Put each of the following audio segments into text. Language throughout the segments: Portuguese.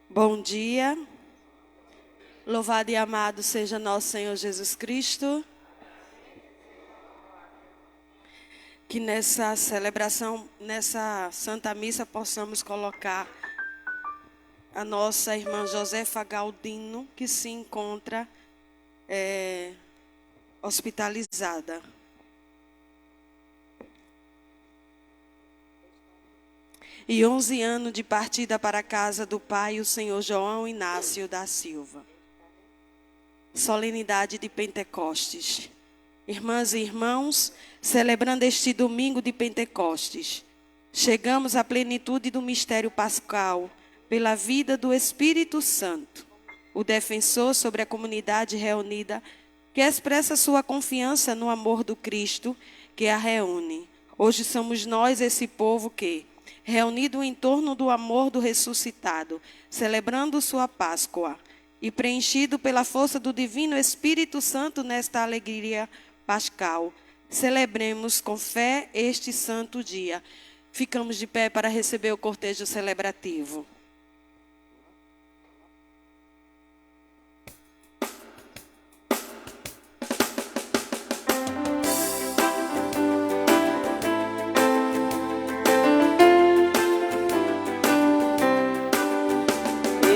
Bom dia, louvado e amado seja nosso Senhor Jesus Cristo. Que nessa celebração, nessa Santa Missa, possamos colocar a nossa irmã Josefa Galdino, que se encontra hospitalizada. E 11 anos de partida para a casa do Pai, o Senhor João Inácio da Silva. Solenidade de Pentecostes. Irmãs e irmãos, celebrando este domingo de Pentecostes, chegamos à plenitude do mistério pascal pela vida do Espírito Santo, o defensor sobre a comunidade reunida, que expressa sua confiança no amor do Cristo que a reúne. Hoje somos nós, esse povo que, reunido em torno do amor do ressuscitado, celebrando sua Páscoa e preenchido pela força do Divino Espírito Santo nesta alegria pascal, celebremos com fé este santo dia. Ficamos de pé para receber o cortejo celebrativo.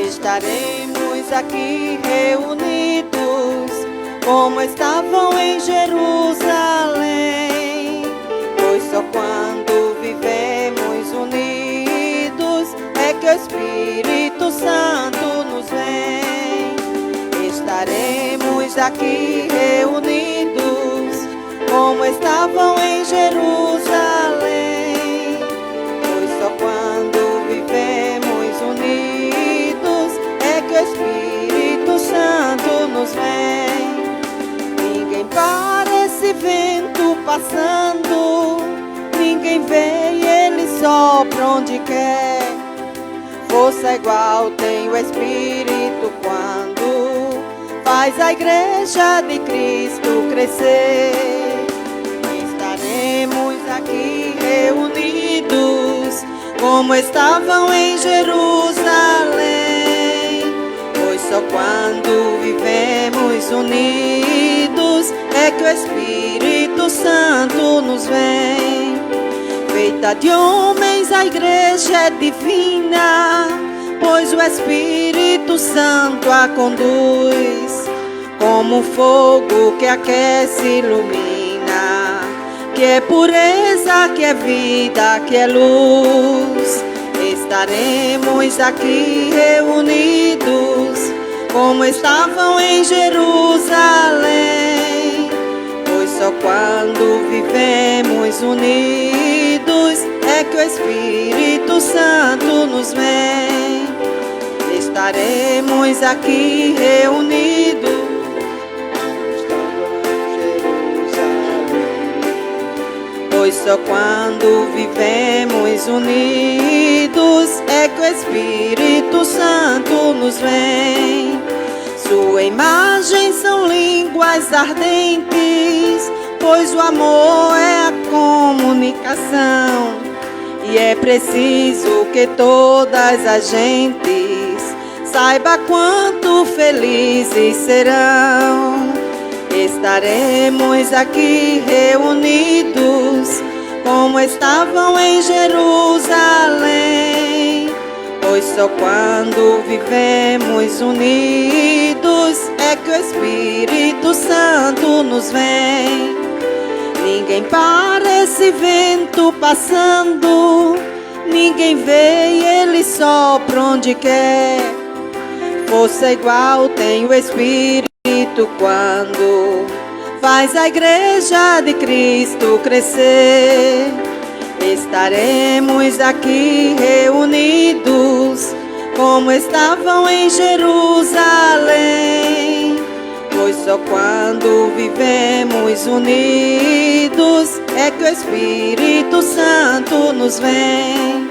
Estaremos aqui reunidos, como estavam em Jerusalém, pois só quando vivemos unidos é que o Espírito Santo nos vem. Estaremos aqui reunidos, como estavam em Jerusalém, pois só quando vivemos unidos é que o Espírito Santo nos vem. Ninguém para esse vento passando, ninguém vê e ele sopra onde quer. Força igual tem o Espírito quando faz a igreja de Cristo crescer. Estaremos aqui reunidos, como estavam em Jerusalém, pois só quando vivemos unidos é que o Espírito Santo nos vem. Feita de homens, a igreja é divina, pois o Espírito Santo a conduz, como fogo que aquece e ilumina, que é pureza, que é vida, que é luz. Estaremos aqui reunidos, como estavam em Jerusalém, pois só quando vivemos unidos é que o Espírito Santo nos vem. Estaremos aqui reunidos, pois só quando vivemos unidos é que o Espírito Santo nos vem. Sua imagem são línguas ardentes, pois o amor é a comunicação. E é preciso que todas as gentes saibam quanto felizes serão. Estaremos aqui reunidos, como estavam em Jerusalém, pois só quando vivemos unidos é que o Espírito Santo nos vem. Ninguém para esse vento passando, ninguém vê e ele sopra onde quer. Força igual tem o Espírito quando faz a igreja de Cristo crescer. Estaremos aqui reunidos, como estavam em Jerusalém, pois só quando vivemos unidos é que o Espírito Santo nos vem.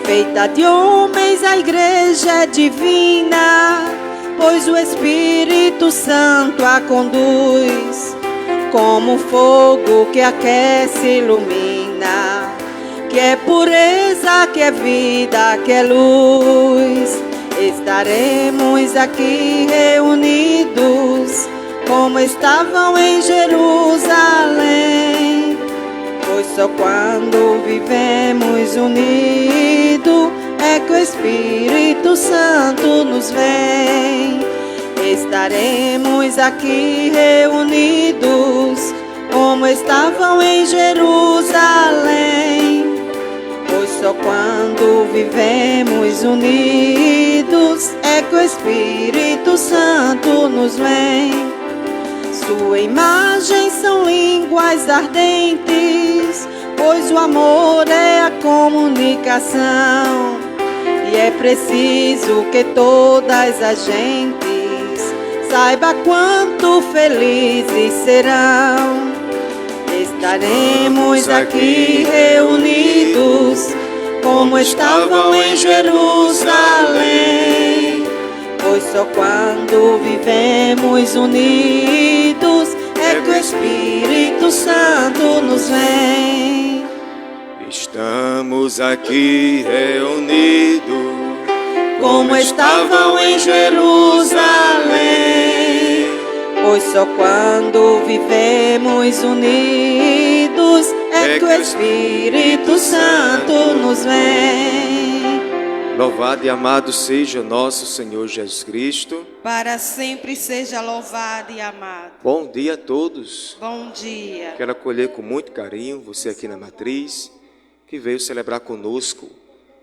Feita de homens, a igreja é divina, pois o Espírito Santo a conduz, como fogo que aquece e ilumina, que é pureza, que é vida, que é luz. estaremos aqui reunidos, como estavam em Jerusalém. Pois só quando vivemos unidos é que o Espírito Santo nos vem. Estaremos aqui reunidos, como estavam em Jerusalém. Pois só quando vivemos unidos é que o Espírito Santo nos vem. Sua imagem são línguas ardentes, pois o amor é a comunicação. E é preciso que todas as gentes saiba quanto felizes serão. Estaremos aqui reunidos, como estavam em Jerusalém. Pois só quando vivemos unidos é que o Espírito Santo nos vem. Estamos aqui reunidos, como estavam em Jerusalém. Pois só quando vivemos unidos é que o Espírito Santo nos vem. Louvado e amado seja nosso Senhor Jesus Cristo. Para sempre seja louvado e amado. Bom dia a todos. Bom dia. Quero acolher com muito carinho você aqui na Matriz, que veio celebrar conosco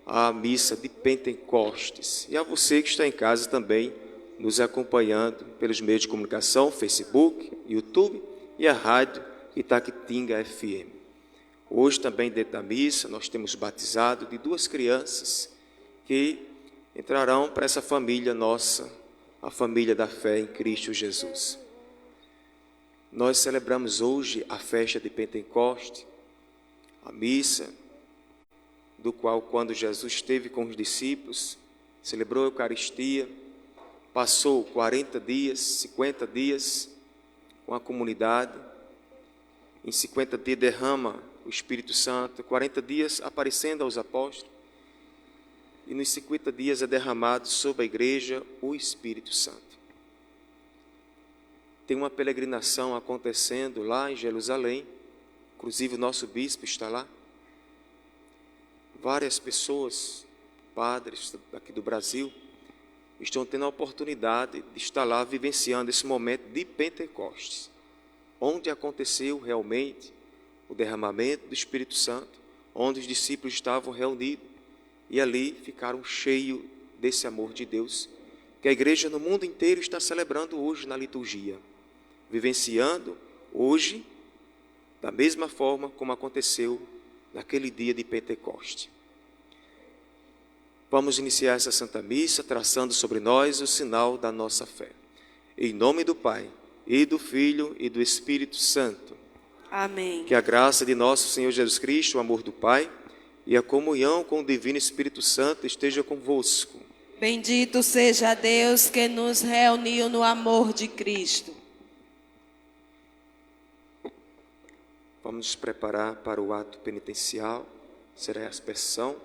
a missa de Pentecostes. E a você que está em casa também, nos acompanhando pelos meios de comunicação, Facebook, YouTube e a rádio Itaquitinga FM. Hoje também dentro da missa nós temos batizado de 2 crianças que entrarão para essa família nossa, a família da fé em Cristo Jesus. Nós celebramos hoje a festa de Pentecoste, a missa do qual, quando Jesus esteve com os discípulos, celebrou a Eucaristia, passou 40 dias, 50 dias com a comunidade. Em 50 dias derrama o Espírito Santo, 40 dias aparecendo aos apóstolos. E nos 50 dias é derramado sobre a igreja o Espírito Santo. Tem uma peregrinação acontecendo lá em Jerusalém, inclusive o nosso bispo está lá. Várias pessoas, padres aqui do Brasil, estão tendo a oportunidade de estar lá vivenciando esse momento de Pentecostes, onde aconteceu realmente o derramamento do Espírito Santo, onde os discípulos estavam reunidos e ali ficaram cheios desse amor de Deus, que a igreja no mundo inteiro está celebrando hoje na liturgia, vivenciando hoje da mesma forma como aconteceu naquele dia de Pentecoste. Vamos iniciar essa Santa Missa traçando sobre nós o sinal da nossa fé. Em nome do Pai, e do Filho, e do Espírito Santo. Amém. Que a graça de nosso Senhor Jesus Cristo, o amor do Pai, e a comunhão com o Divino Espírito Santo esteja convosco. Bendito seja Deus que nos reuniu no amor de Cristo. Vamos nos preparar para o ato penitencial. Será a aspersão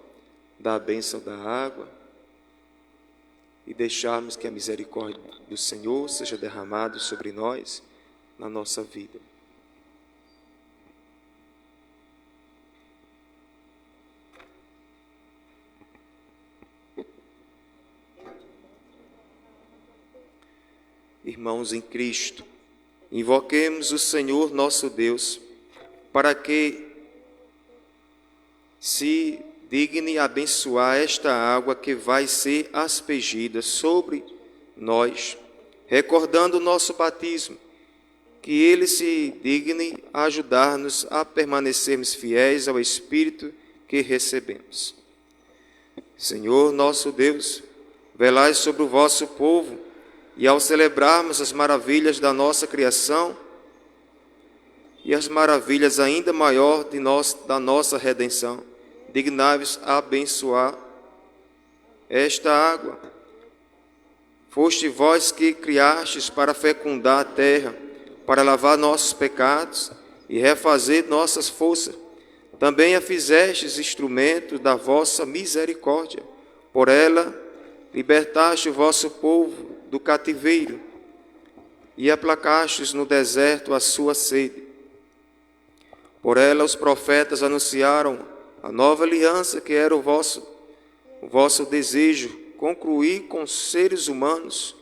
da bênção da água e deixarmos que a misericórdia do Senhor seja derramada sobre nós na nossa vida. Irmãos em Cristo, invoquemos o Senhor nosso Deus, para que se digne abençoar esta água que vai ser aspergida sobre nós, recordando o nosso batismo, que Ele se digne a ajudar-nos a permanecermos fiéis ao Espírito que recebemos. Senhor nosso Deus, velai sobre o vosso povo, e ao celebrarmos as maravilhas da nossa criação e as maravilhas ainda maior da nossa redenção, dignai-vos a abençoar esta água. Foste vós que criastes para fecundar a terra, para lavar nossos pecados e refazer nossas forças. Também a fizestes instrumento da vossa misericórdia. Por ela libertaste o vosso povo do cativeiro e aplacastes no deserto a sua sede. Por ela os profetas anunciaram a nova aliança que era o vosso desejo, concluir com seres humanos.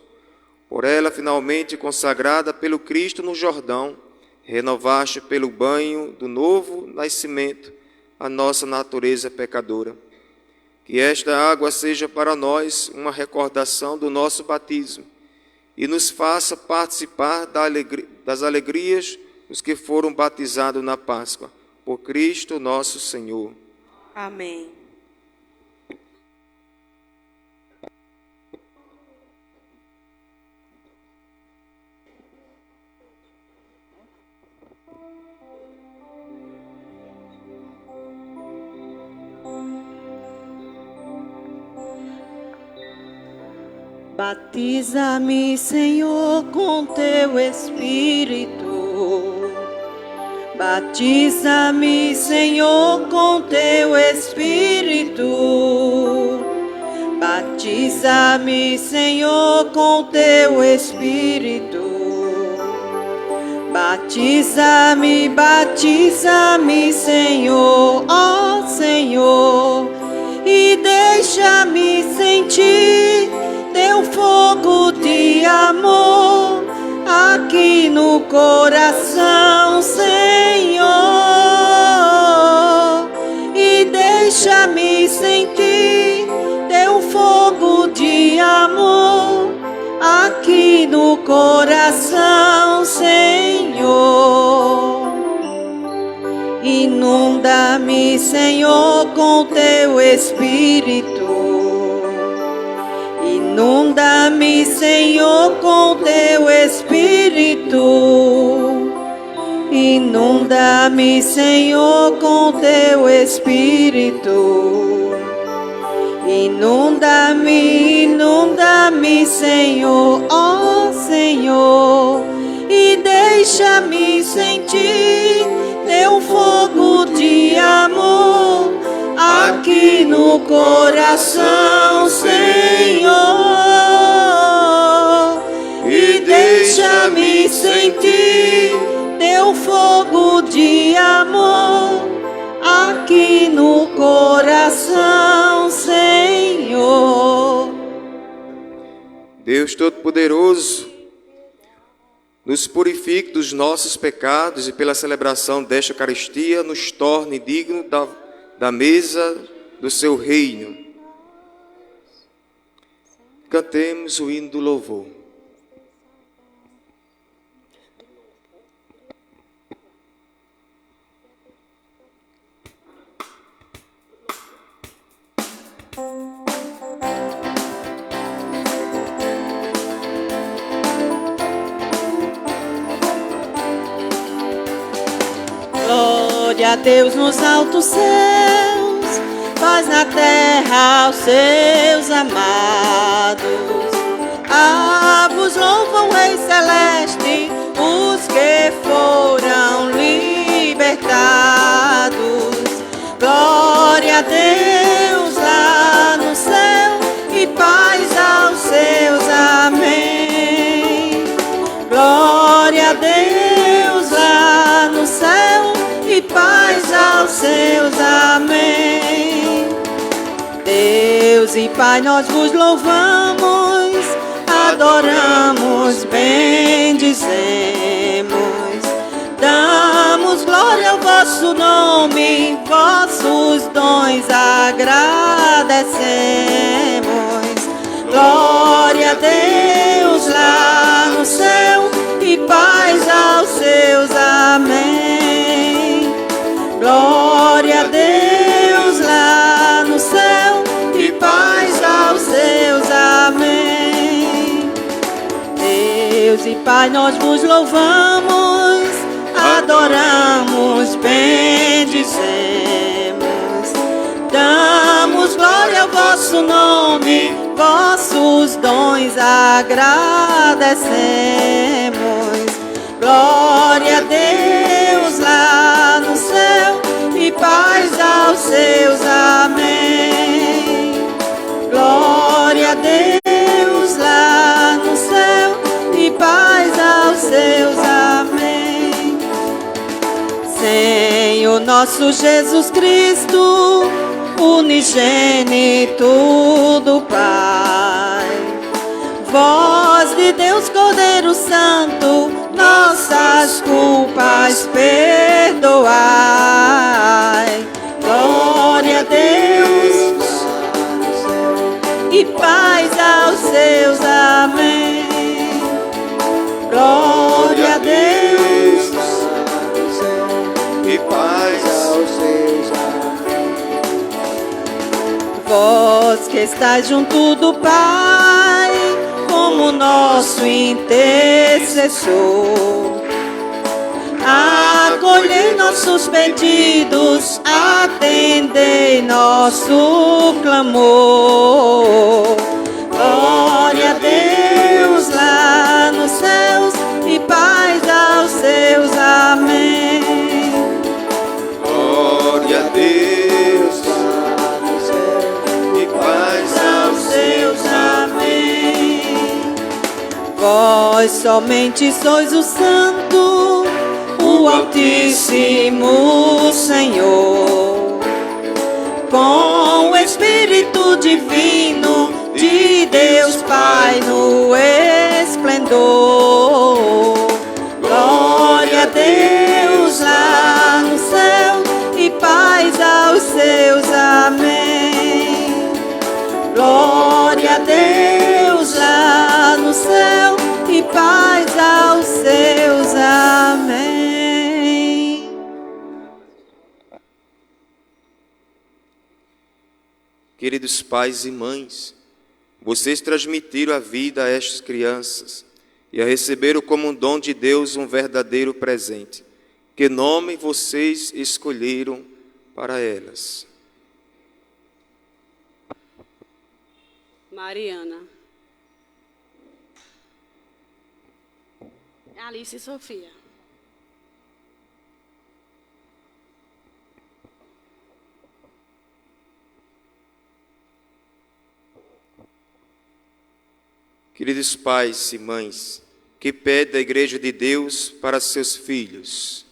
Por ela, finalmente consagrada pelo Cristo no Jordão, renovaste pelo banho do novo nascimento a nossa natureza pecadora. Que esta água seja para nós uma recordação do nosso batismo e nos faça participar das alegrias dos que foram batizados na Páscoa. Por Cristo nosso Senhor. Amém. Batiza-me, Senhor, com teu Espírito. Batiza-me, Senhor, com teu Espírito. Batiza-me, Senhor, com teu Espírito. Batiza-me, batiza-me, Senhor, ó Senhor, e deixa-me sentir teu fogo de amor aqui no coração, Senhor, e deixa-me sentir teu fogo de amor aqui no coração, Senhor. Inunda-me, Senhor, com teu Espírito. Inunda-me, Senhor, com teu Espírito. Inunda-me, Senhor, com teu Espírito. Inunda-me, inunda-me, Senhor, ó Senhor, e deixa-me sentir teu fogo de amor aqui no coração, Senhor, e deixa-me sentir teu fogo de amor aqui no coração, Senhor. Deus Todo-Poderoso, nos purifique dos nossos pecados e pela celebração desta Eucaristia nos torne dignos da mesa do seu reino. Cantemos o hino do louvor. Glória a Deus nos altos céus, paz na terra aos seus amados. Vos louvam, Rei Celeste, os que foram libertados. Glória a Deus lá no céu e paz aos seus, amém. Glória a Deus lá no céu e paz aos seus, amém. Deus e Pai, nós vos louvamos, adoramos, bendizemos, damos glória ao vosso nome, vossos dons agradecemos. Glória a Deus lá no céu e paz aos seus, amém. Glória a Deus lá no céu e paz aos seus, amém. Deus e Pai, nós vos louvamos, adoramos, bendizemos, damos glória ao vosso nome, vossos dons agradecemos. Glória a Deus lá no céu e paz aos seus, amém. Glória a Deus Filho nosso Jesus Cristo, unigênito do Pai. Voz de Deus, Cordeiro Santo, nossas culpas perdoai. Glória a Deus e paz aos seus. Amém. Glória a Deus e paz aos seus. Vós que estáis junto do Pai, como nosso intercessor, acolhei nossos pedidos, atendei nosso clamor. Glória a Deus lá nos céus e paz aos seus. Amém. Glória a Deus lá no céu e paz aos seus. Amém. Vós somente sois o Santo, o Altíssimo Senhor, com o Espírito Divino de Deus Pai no esplendor. Glória a Deus lá no céu e paz aos seus. Amém. Glória a Deus lá no céu e paz aos seus. Amém. Queridos pais e mães, vocês transmitiram a vida a estas crianças e a receberam como um dom de Deus um verdadeiro presente. Que nome vocês escolheram para elas? Mariana. Alice e Sofia. Queridos pais e mães, que pede a Igreja de Deus para seus filhos?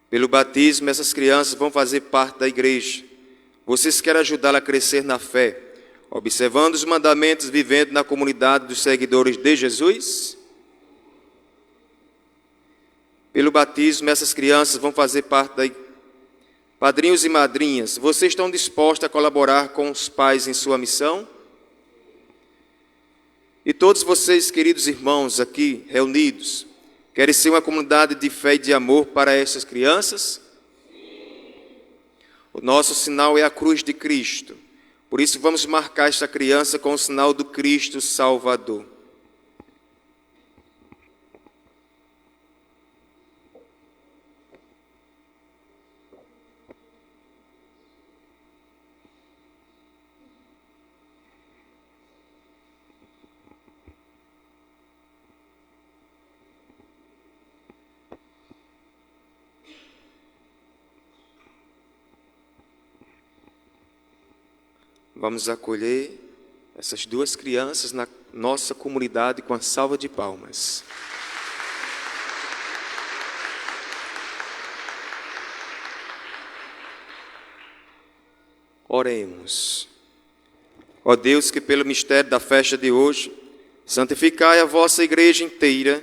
Pelo batismo, essas crianças vão fazer parte da igreja. Vocês querem ajudá-la a crescer na fé, observando os mandamentos, vivendo na comunidade dos seguidores de Jesus? Pelo batismo, essas crianças vão fazer parte da igreja. Padrinhos e madrinhas, vocês estão dispostos a colaborar com os pais em sua missão? E todos vocês, queridos irmãos aqui reunidos, querem ser uma comunidade de fé e de amor para essas crianças? O nosso sinal é a cruz de Cristo. Por isso vamos marcar esta criança com o sinal do Cristo Salvador. Vamos acolher essas duas crianças na nossa comunidade com a salva de palmas. Oremos. Ó Deus, que pelo mistério da festa de hoje, santificai a vossa igreja inteira,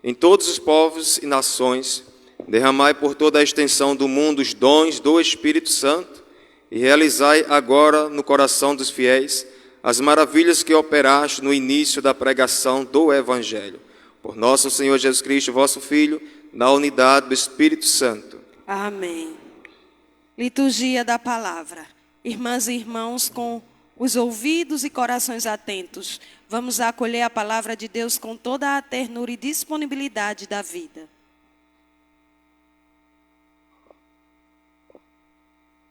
em todos os povos e nações, derramai por toda a extensão do mundo os dons do Espírito Santo, e realizai agora no coração dos fiéis as maravilhas que operaste no início da pregação do Evangelho. Por nosso Senhor Jesus Cristo, vosso Filho, na unidade do Espírito Santo. Amém. Liturgia da Palavra. Irmãs e irmãos, com os ouvidos e corações atentos, vamos acolher a Palavra de Deus com toda a ternura e disponibilidade da vida.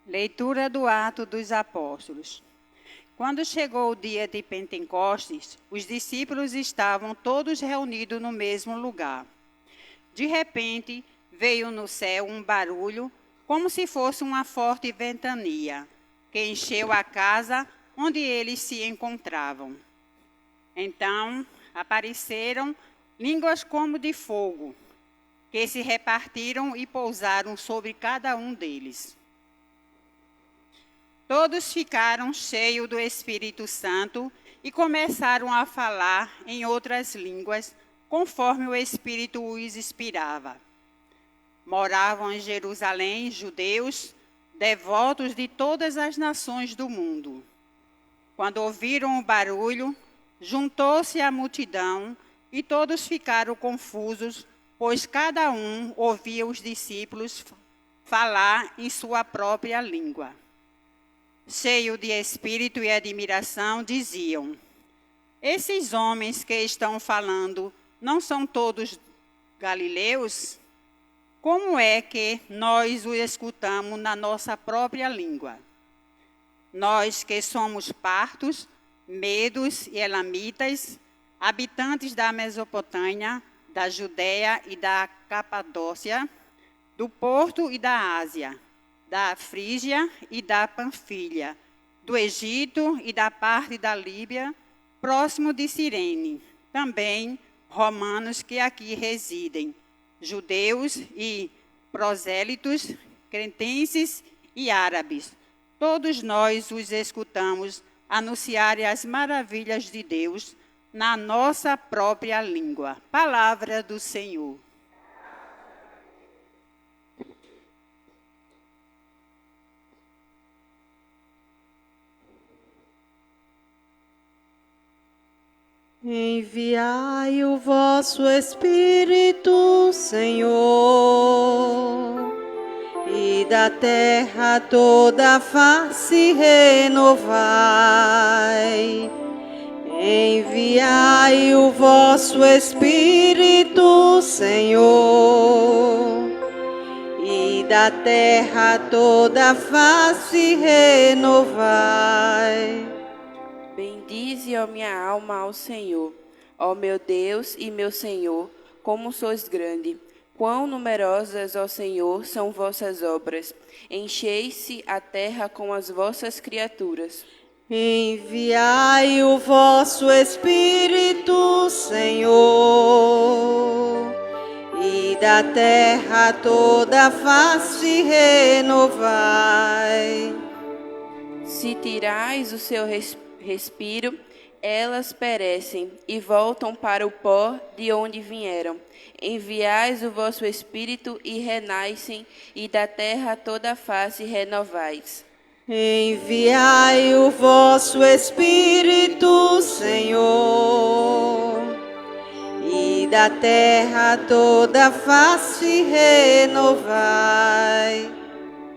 Leitura do Atos dos Apóstolos. Quando chegou o dia de Pentecostes, os discípulos estavam todos reunidos no mesmo lugar. De repente, veio no céu um barulho, como se fosse uma forte ventania, que encheu a casa onde eles se encontravam. Então, apareceram línguas como de fogo, que se repartiram e pousaram sobre cada um deles. Todos ficaram cheios do Espírito Santo e começaram a falar em outras línguas, conforme o Espírito os inspirava. Moravam em Jerusalém judeus, devotos de todas as nações do mundo. Quando ouviram o barulho, juntou-se a multidão e todos ficaram confusos, pois cada um ouvia os discípulos falar em sua própria língua. Cheio de espírito e admiração, diziam: esses homens que estão falando não são todos galileus? Como é que nós os escutamos na nossa própria língua? Nós que somos partos, medos e elamitas, habitantes da Mesopotâmia, da Judéia e da Capadócia, do Porto e da Ásia, da Frígia e da Panfilha, do Egito e da parte da Líbia, próximo de Cirene, também romanos que aqui residem, judeus e prosélitos, cretenses e árabes. Todos nós os escutamos anunciarem as maravilhas de Deus na nossa própria língua. Palavra do Senhor. Enviai o vosso Espírito, Senhor, e da terra toda a face renovai. Enviai o vosso Espírito, Senhor, e da terra toda a face renovai. Bendize, ó minha alma, ao Senhor. Ó meu Deus e meu Senhor, como sois grande. Quão numerosas, ó Senhor, são vossas obras. Enchei-se a terra com as vossas criaturas. Enviai o vosso Espírito, Senhor, e da terra toda a face renovai. Se tirais o seu respiro, elas perecem e voltam para o pó de onde vieram. Enviais o vosso Espírito e renascem, e da terra toda a face renovais. Enviai o vosso Espírito, Senhor, e da terra toda a face renovai.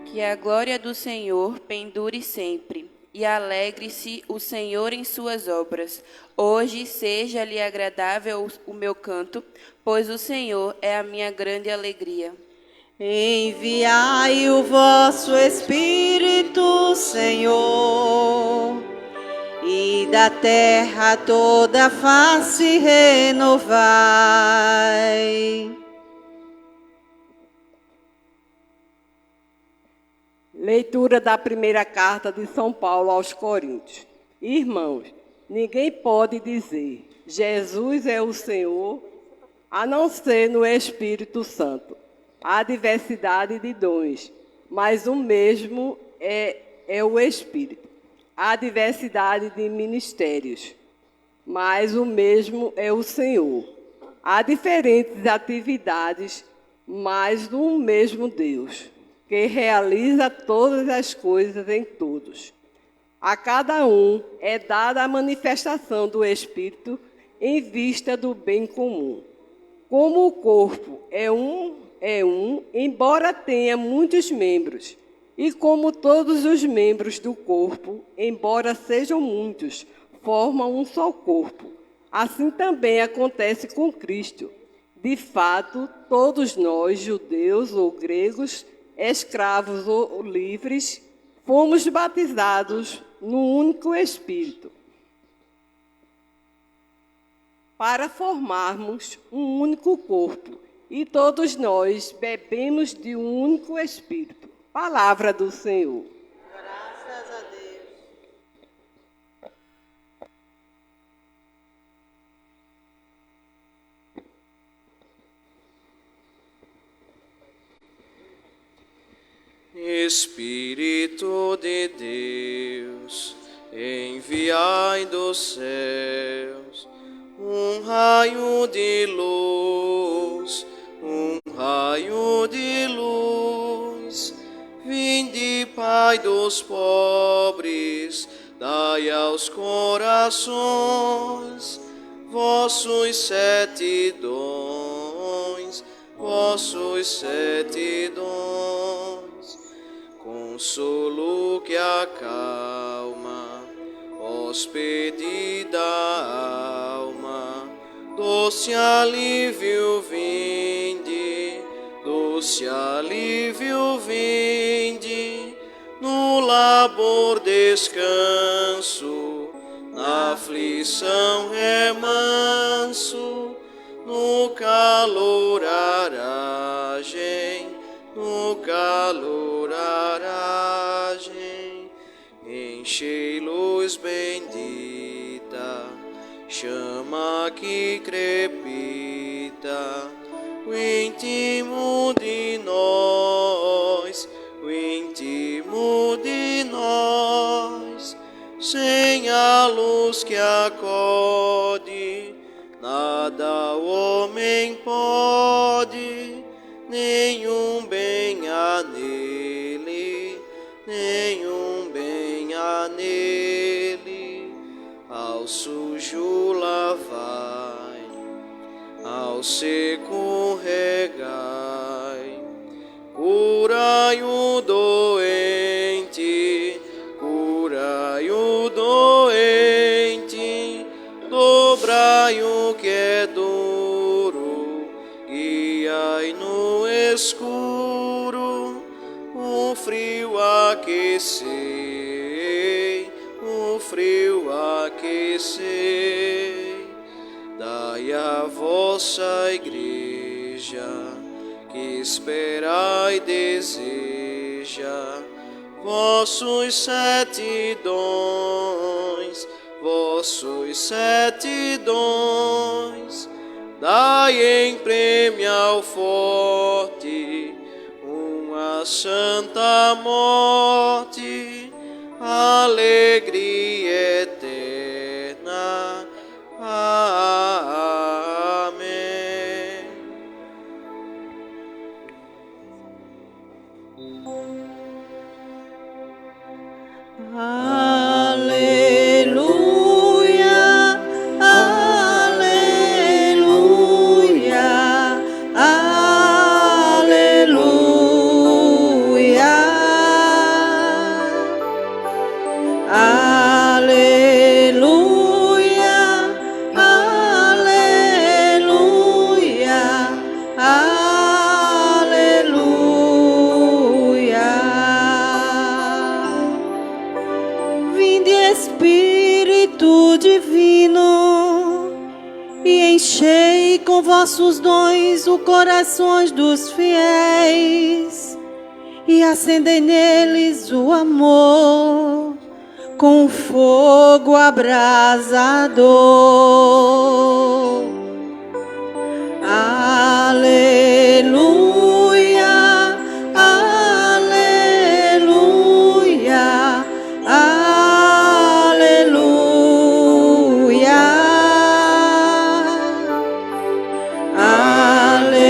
Que a glória do Senhor pendure sempre, e alegre-se o Senhor em suas obras. Hoje seja-lhe agradável o meu canto, pois o Senhor é a minha grande alegria. Enviai o vosso Espírito, Senhor, e da terra toda a face renovai. Leitura da primeira carta de São Paulo aos Coríntios. Irmãos, ninguém pode dizer Jesus é o Senhor, a não ser no Espírito Santo. Há diversidade de dons, mas o mesmo é o Espírito. Há diversidade de ministérios, mas o mesmo é o Senhor. Há diferentes atividades, mas o mesmo Deus, que realiza todas as coisas em todos. A cada um é dada a manifestação do Espírito em vista do bem comum. Como o corpo é um, embora tenha muitos membros, e como todos os membros do corpo, embora sejam muitos, formam um só corpo. Assim também acontece com Cristo. De fato, todos nós, judeus ou gregos, escravos ou livres, fomos batizados no único Espírito, para formarmos um único corpo, e todos nós bebemos de um único Espírito. Palavra do Senhor. Graças a Deus. Espírito de Deus, enviai dos céus um raio de luz, um raio de luz. Vinde, Pai dos pobres, dai aos corações vossos 7 dons, vossos 7 dons. Consolo que acalma, hóspede da alma, doce alívio vinde, doce alívio vinde, no labor descanso, na aflição remanso, no calor aragem, no calor aragem. Enchei luz bendita, chama que crepita, o íntimo de nós, o íntimo de nós. Sem a luz que acode, nada o homem pode, nenhum bem há nele, nenhum bem há nele. Ao sujo lavai, ao seco regai, curai o doente, curai o doente, dobrai o que é duro, guiai no escuro, o frio aquecei, o frio aquecei. Dai a vossa igreja, que espera e deseja vossos 7 dons, vossos 7 dons. Dai em prêmio ao forte uma santa morte, alegria eterna. Amém. Aleluia, aleluia, aleluia, aleluia, aleluia. Vinde, Espírito Divino, e enchei com vossos dons o corações dos fiéis, e acendei neles o amor com o fogo abrasador. Aleluia, aleluia, aleluia, aleluia,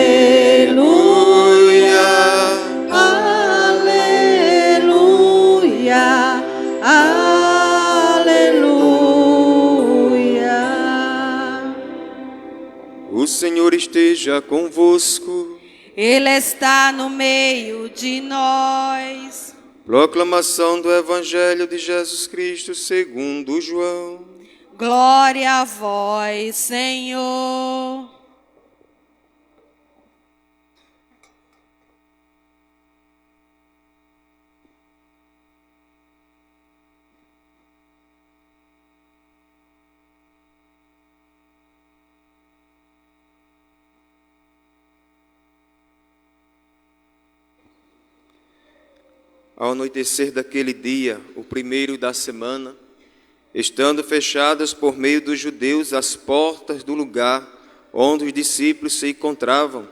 aleluia, aleluia. O Senhor esteja convosco. Ele está no meio de nós. Proclamação do Evangelho de Jesus Cristo segundo João. Glória a vós, Senhor. Ao anoitecer daquele dia, o primeiro da semana, estando fechadas por meio dos judeus as portas do lugar onde os discípulos se encontravam,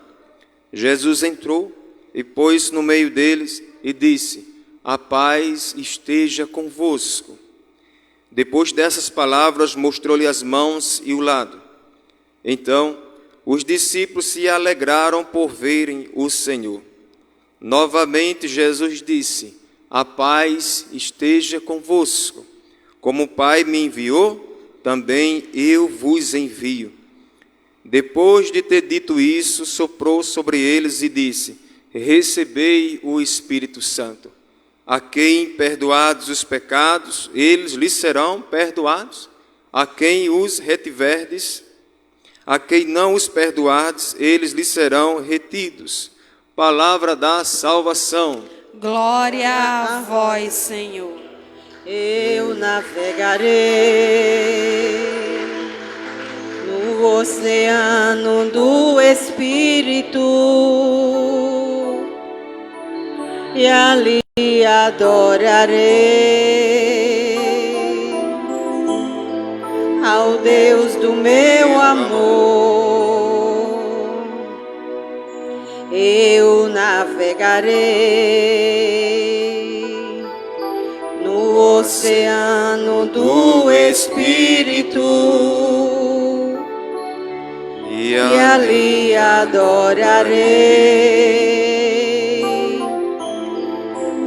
Jesus entrou e pôs no meio deles e disse: a paz esteja convosco. Depois dessas palavras, mostrou-lhe as mãos e o lado. Então, os discípulos se alegraram por verem o Senhor. Novamente, Jesus disse: a paz esteja convosco. Como o Pai me enviou, também eu vos envio. Depois de ter dito isso, soprou sobre eles e disse: recebei o Espírito Santo. A quem perdoados os pecados, eles lhes serão perdoados. A quem os retiverdes, a quem não os perdoardes, eles lhes serão retidos. Palavra da salvação. Glória a vós, Senhor. Eu navegarei no oceano do Espírito e ali adorarei ao Deus do meu amor. Eu navegarei no oceano do Espírito e ali adorarei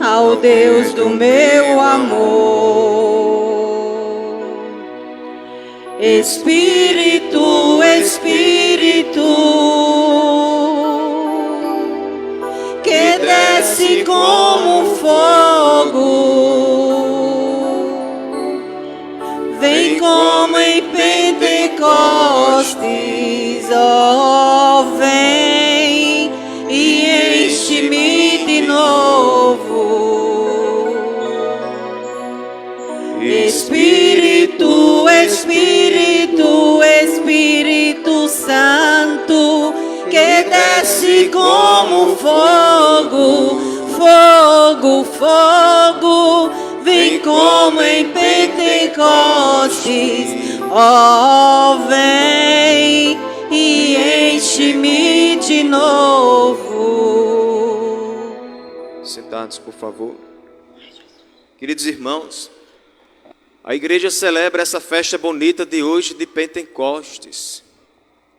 ao Deus do meu amor. Espírito, Espírito, que desce como fogo, vem como em Pentecostes, ó, vem e enche-me de novo. Espírito, Espírito, Espírito Santo, que desce como fogo, fogo, fogo, vem como em Pentecostes, ó, vem e enche-me de novo. Sentados, por favor. Queridos irmãos, a igreja celebra essa festa bonita de hoje de Pentecostes.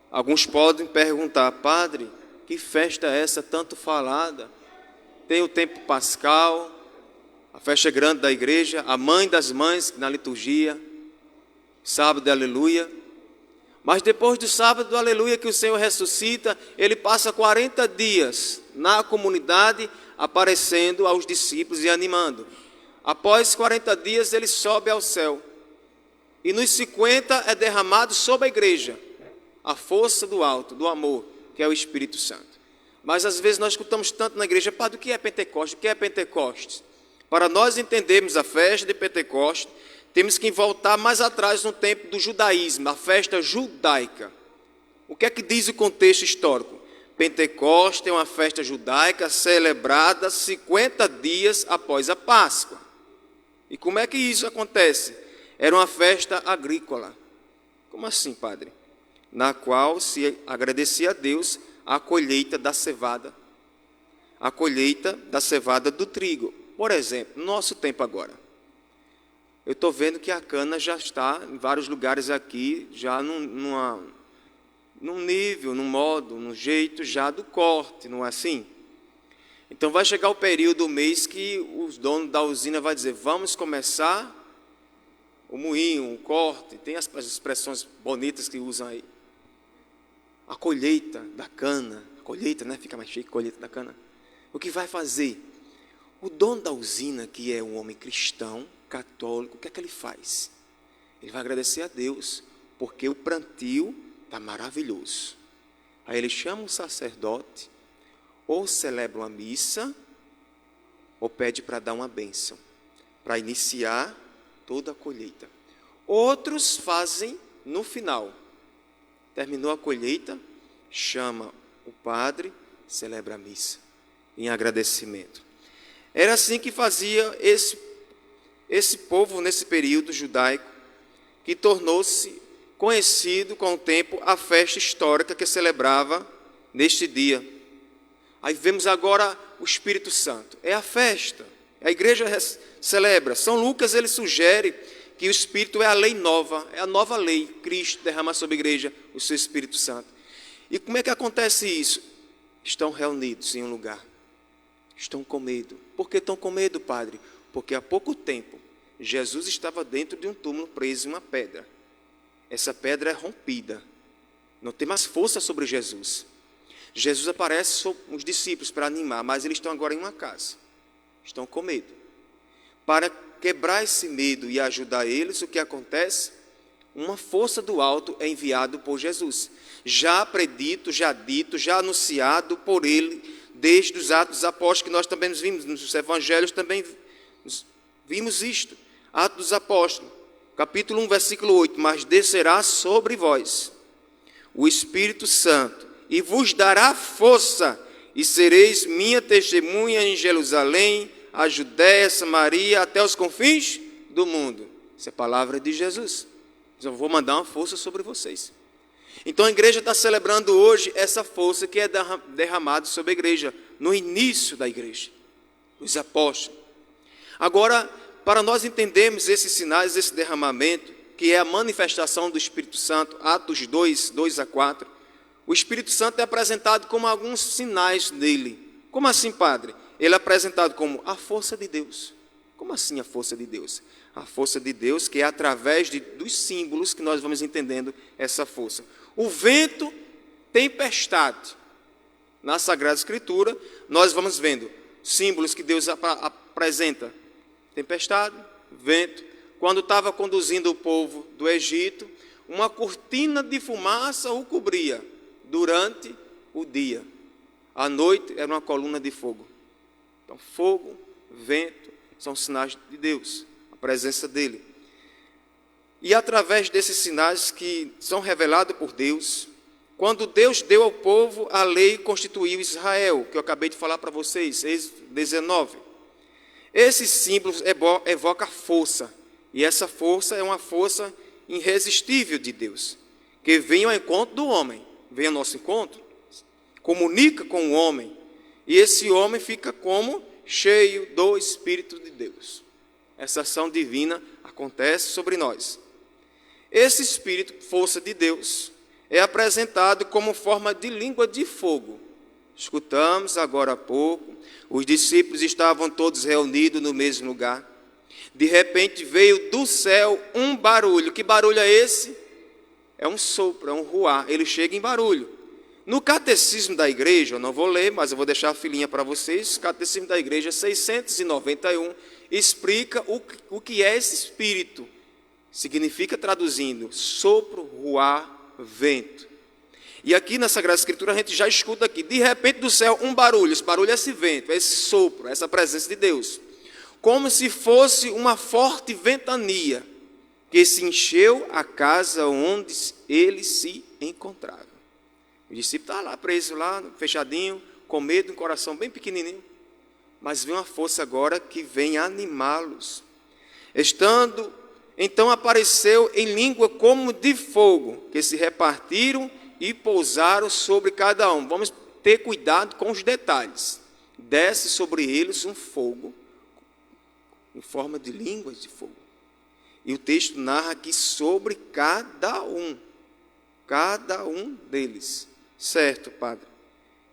Alguns podem perguntar: padre, que festa é essa tanto falada? Tem o tempo pascal, a festa grande da igreja, a mãe das mães na liturgia, sábado de aleluia. Mas depois do sábado do aleluia que o Senhor ressuscita, ele passa 40 dias na comunidade aparecendo aos discípulos e animando. Após 40 dias ele sobe ao céu. E nos 50 é derramado sobre a igreja a força do alto, do amor, que é o Espírito Santo. Mas às vezes nós escutamos tanto na igreja: padre, o que é Pentecostes? O que é Pentecostes? Para nós entendermos a festa de Pentecostes, temos que voltar mais atrás no tempo do judaísmo, a festa judaica. O que é que diz o contexto histórico? Pentecostes é uma festa judaica celebrada 50 dias após a Páscoa. E como é que isso acontece? Era uma festa agrícola. Como assim, padre? Na qual se agradecia a Deus a colheita da cevada, a colheita da cevada do trigo. Por exemplo, no nosso tempo agora, eu estou vendo que a cana já está em vários lugares aqui, já num nível, num modo, num jeito já do corte, não é assim? Então vai chegar o período do mês que os donos da usina vão dizer: vamos começar o moinho, o corte, tem as expressões bonitas que usam aí. A colheita da cana, a colheita, né? Fica mais chique, colheita da cana. O que vai fazer? O dono da usina, que é um homem cristão, católico, o que é que ele faz? Ele vai agradecer a Deus, porque o plantio está maravilhoso. Aí ele chama um sacerdote, ou celebra uma missa, ou pede para dar uma bênção, para iniciar toda a colheita. Outros fazem no final. Terminou a colheita, chama o padre, celebra a missa, em agradecimento. Era assim que fazia esse povo nesse período judaico, que tornou-se conhecido com o tempo a festa histórica que celebrava neste dia. Aí vemos agora o Espírito Santo. É a festa. A igreja celebra. São Lucas, ele sugere que o Espírito é a lei nova, é a nova lei. Cristo derrama sobre a igreja o seu Espírito Santo. E como é que acontece isso? Estão reunidos em um lugar. Estão com medo. Por que estão com medo, Padre? Porque há pouco tempo, Jesus estava dentro de um túmulo preso em uma pedra. Essa pedra é rompida. Não tem mais força sobre Jesus. Jesus aparece sobre os discípulos para animar, mas eles estão agora em uma casa. Estão com medo. Para quebrar esse medo e ajudar eles, o que acontece? Uma força do alto é enviado por Jesus. Já predito, já dito, já anunciado por ele, desde os Atos dos Apóstolos, que nós também vimos, nos Evangelhos também vimos isto. Atos dos Apóstolos, capítulo 1, versículo 8. Mas descerá sobre vós o Espírito Santo, e vos dará força, e sereis minha testemunha em Jerusalém, a Judéia, Samaria, até os confins do mundo. Essa é a palavra de Jesus. Eu vou mandar uma força sobre vocês. Então a igreja está celebrando hoje essa força que é derramada sobre a igreja, no início da igreja, os apóstolos. Agora, para nós entendermos esses sinais, esse derramamento, que é a manifestação do Espírito Santo, Atos 2, 2 a 4, o Espírito Santo é apresentado como alguns sinais dele. Como assim, Padre? Ele é apresentado como a força de Deus. Como assim a força de Deus? A força de Deus que é através dos símbolos que nós vamos entendendo essa força. O vento, tempestade. Na Sagrada Escritura, nós vamos vendo símbolos que Deus apresenta. Tempestade, vento. Quando estava conduzindo o povo do Egito, uma cortina de fumaça o cobria durante o dia. À noite era uma coluna de fogo. Então, fogo, vento, são sinais de Deus, a presença dele. E através desses sinais que são revelados por Deus, quando Deus deu ao povo a lei, constituiu Israel, que eu acabei de falar para vocês, Êxodo 19. Esses símbolos evocam força, e essa força é uma força irresistível de Deus, que vem ao encontro do homem, vem ao nosso encontro, comunica com o homem, e esse homem fica como cheio do Espírito de Deus. Essa ação divina acontece sobre nós. Esse Espírito, força de Deus, é apresentado como forma de língua de fogo. Escutamos agora há pouco, os discípulos estavam todos reunidos no mesmo lugar. De repente veio do céu um barulho. Que barulho é esse? É um sopro, é um ruar. Ele chega em barulho. No Catecismo da Igreja, eu não vou ler, mas eu vou deixar a filinha para vocês. Catecismo da Igreja 691 explica o que é esse Espírito. Significa, traduzindo, sopro, ruar, vento. E aqui na Sagrada Escritura a gente já escuta aqui, de repente do céu um barulho. Esse barulho é esse vento, é esse sopro, essa presença de Deus. Como se fosse uma forte ventania que se encheu a casa onde ele se encontrava. O discípulo está lá preso, lá, fechadinho, com medo, um coração bem pequenininho. Mas vem uma força agora que vem animá-los. Então apareceu em língua como de fogo, que se repartiram e pousaram sobre cada um. Vamos ter cuidado com os detalhes. Desce sobre eles um fogo, em forma de línguas de fogo. E o texto narra que sobre cada um deles. Certo, Padre?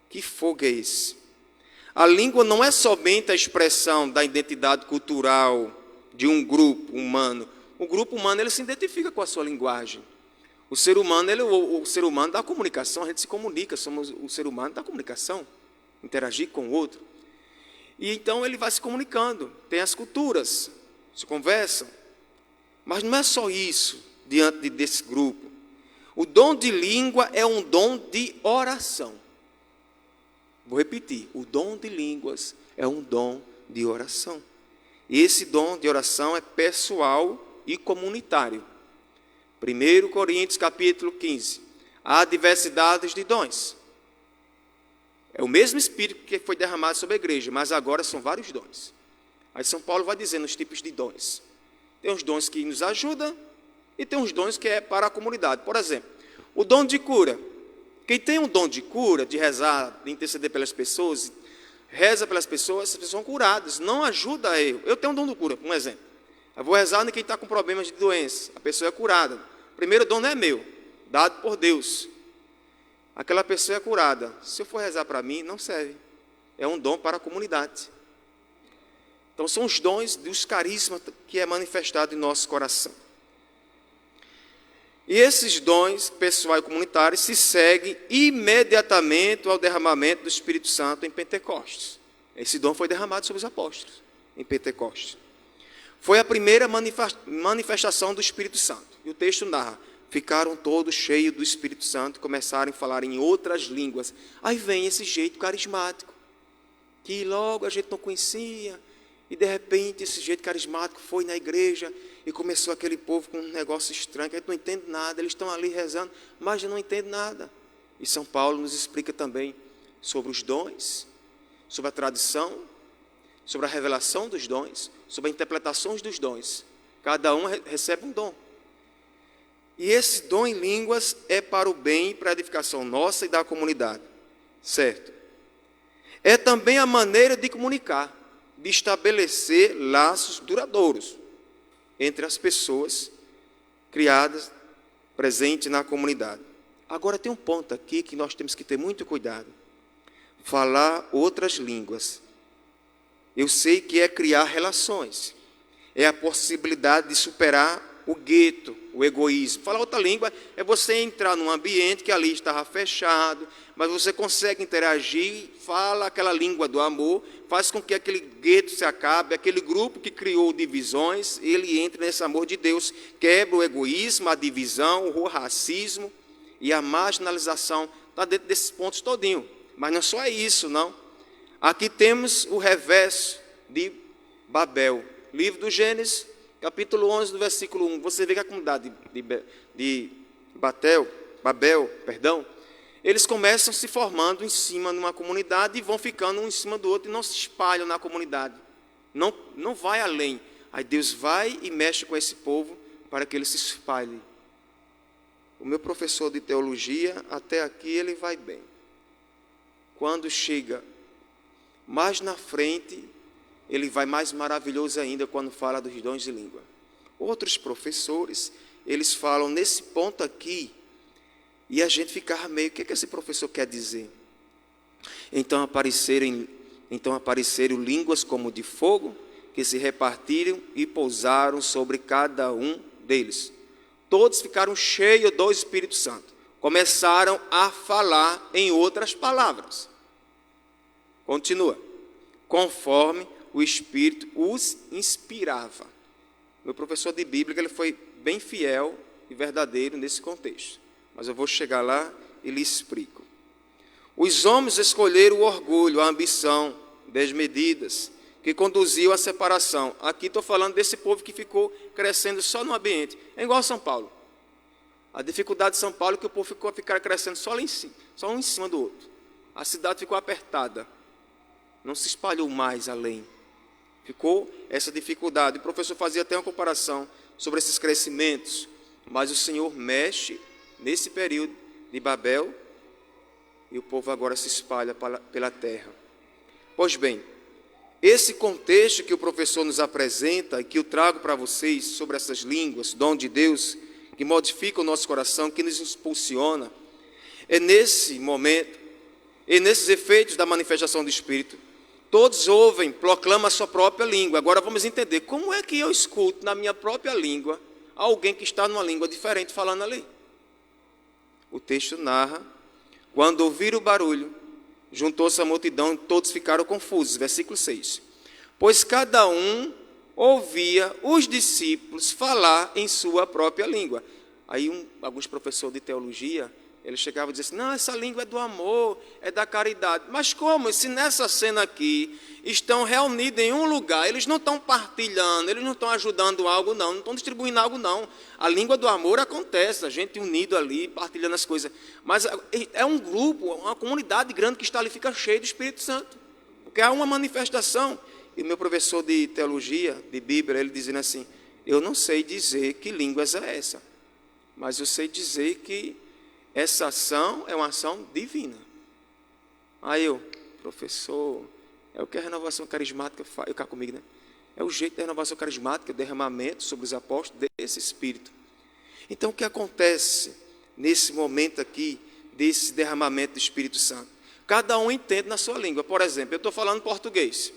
Que fogo é esse? A língua não é somente a expressão da identidade cultural de um grupo humano. O grupo humano ele se identifica com a sua linguagem. O ser humano é o ser humano da comunicação, a gente se comunica, somos o ser humano da comunicação, interagir com o outro. E então ele vai se comunicando, tem as culturas, se conversam. Mas não é só isso diante desse grupo. O dom de língua é um dom de oração. Vou repetir, o dom de línguas é um dom de oração. E esse dom de oração é pessoal e comunitário. 1 Coríntios capítulo 15. Há diversidades de dons. É o mesmo Espírito que foi derramado sobre a igreja, mas agora são vários dons. Aí São Paulo vai dizendo os tipos de dons. Tem os dons que nos ajudam e tem os dons que é para a comunidade. Por exemplo, o dom de cura. Quem tem um dom de cura, de rezar, de interceder pelas pessoas, reza pelas pessoas, essas pessoas são curadas. Não ajuda eu. Eu tenho um dom de cura, um exemplo. Eu vou rezar em quem está com problemas de doença. A pessoa é curada. O primeiro dom não é meu, dado por Deus. Aquela pessoa é curada. Se eu for rezar para mim, não serve. É um dom para a comunidade. Então são os dons dos carismas que é manifestado em nosso coração. E esses dons pessoais e comunitários se seguem imediatamente ao derramamento do Espírito Santo em Pentecostes. Esse dom foi derramado sobre os apóstolos em Pentecostes. Foi a primeira manifestação do Espírito Santo. E o texto narra, ficaram todos cheios do Espírito Santo, começaram a falar em outras línguas. Aí vem esse jeito carismático, que logo a gente não conhecia, e de repente esse jeito carismático foi na igreja, e começou aquele povo com um negócio estranho, que a gente não entende nada, eles estão ali rezando, mas não entende nada. E São Paulo nos explica também sobre os dons, sobre a tradição, sobre a revelação dos dons, sobre a interpretação dos dons. Cada um recebe um dom. E esse dom em línguas é para o bem e para a edificação nossa e da comunidade. Certo? É também a maneira de comunicar, de estabelecer laços duradouros entre as pessoas criadas, presentes na comunidade. Agora tem um ponto aqui que nós temos que ter muito cuidado. Falar outras línguas. Eu sei que é criar relações. É a possibilidade de superar o gueto, o egoísmo. Falar outra língua é você entrar num ambiente que ali estava fechado, mas você consegue interagir, fala aquela língua do amor, faz com que aquele gueto se acabe, aquele grupo que criou divisões, ele entre nesse amor de Deus, quebra o egoísmo, a divisão, o racismo e a marginalização, está dentro desses pontos todinho. Mas não só é isso, não. Aqui temos o reverso de Babel. Livro do Gênesis, capítulo 11, do versículo 1. Você vê que a comunidade de Babel, eles começam se formando em cima de uma comunidade e vão ficando um em cima do outro e não se espalham na comunidade. Não vai além. Aí Deus vai e mexe com esse povo para que ele se espalhe. O meu professor de teologia, até aqui ele vai bem. Quando chega mais na frente, ele vai mais maravilhoso ainda quando fala dos dons de língua. Outros professores, eles falam nesse ponto aqui, e a gente ficava meio, o que esse professor quer dizer? Então apareceram línguas como de fogo, que se repartiram e pousaram sobre cada um deles. Todos ficaram cheios do Espírito Santo. Começaram a falar em outras palavras. Continua. Conforme o Espírito os inspirava. Meu professor de Bíblia, ele foi bem fiel e verdadeiro nesse contexto. Mas eu vou chegar lá e lhe explico. Os homens escolheram o orgulho, a ambição desmedidas, que conduziu à separação. Aqui estou falando desse povo que ficou crescendo só no ambiente. É igual a São Paulo. A dificuldade de São Paulo é que o povo ficou crescendo só lá em cima, só um em cima do outro. A cidade ficou apertada. Não se espalhou mais além. Ficou essa dificuldade. O professor fazia até uma comparação sobre esses crescimentos. Mas o Senhor mexe nesse período de Babel e o povo agora se espalha pela terra. Pois bem, esse contexto que o professor nos apresenta e que eu trago para vocês sobre essas línguas, dom de Deus, que modifica o nosso coração, que nos impulsiona, é nesse momento, e nesses efeitos da manifestação do Espírito, todos ouvem, proclamam a sua própria língua. Agora vamos entender, como é que eu escuto na minha própria língua alguém que está numa língua diferente falando ali? O texto narra, quando ouviram o barulho, juntou-se a multidão e todos ficaram confusos. Versículo 6. Pois cada um ouvia os discípulos falar em sua própria língua. Aí alguns professores de teologia, eles chegavam e diziam assim, não, essa língua é do amor, é da caridade. Mas como? Se nessa cena aqui estão reunidos em um lugar, eles não estão partilhando, eles não estão ajudando algo não estão distribuindo algo não. A língua do amor acontece, a gente unido ali, partilhando as coisas. Mas é um grupo, uma comunidade grande que está ali, fica cheio do Espírito Santo. Porque há uma manifestação. E o meu professor de teologia, de Bíblia, ele dizendo assim, eu não sei dizer que línguas é essa, mas eu sei dizer que essa ação é uma ação divina. Aí eu, professor, é o que a renovação carismática faz, cá comigo, né? É o jeito da renovação carismática, o derramamento sobre os apóstolos desse Espírito. Então, o que acontece nesse momento aqui, desse derramamento do Espírito Santo? Cada um entende na sua língua. Por exemplo, eu estou falando português.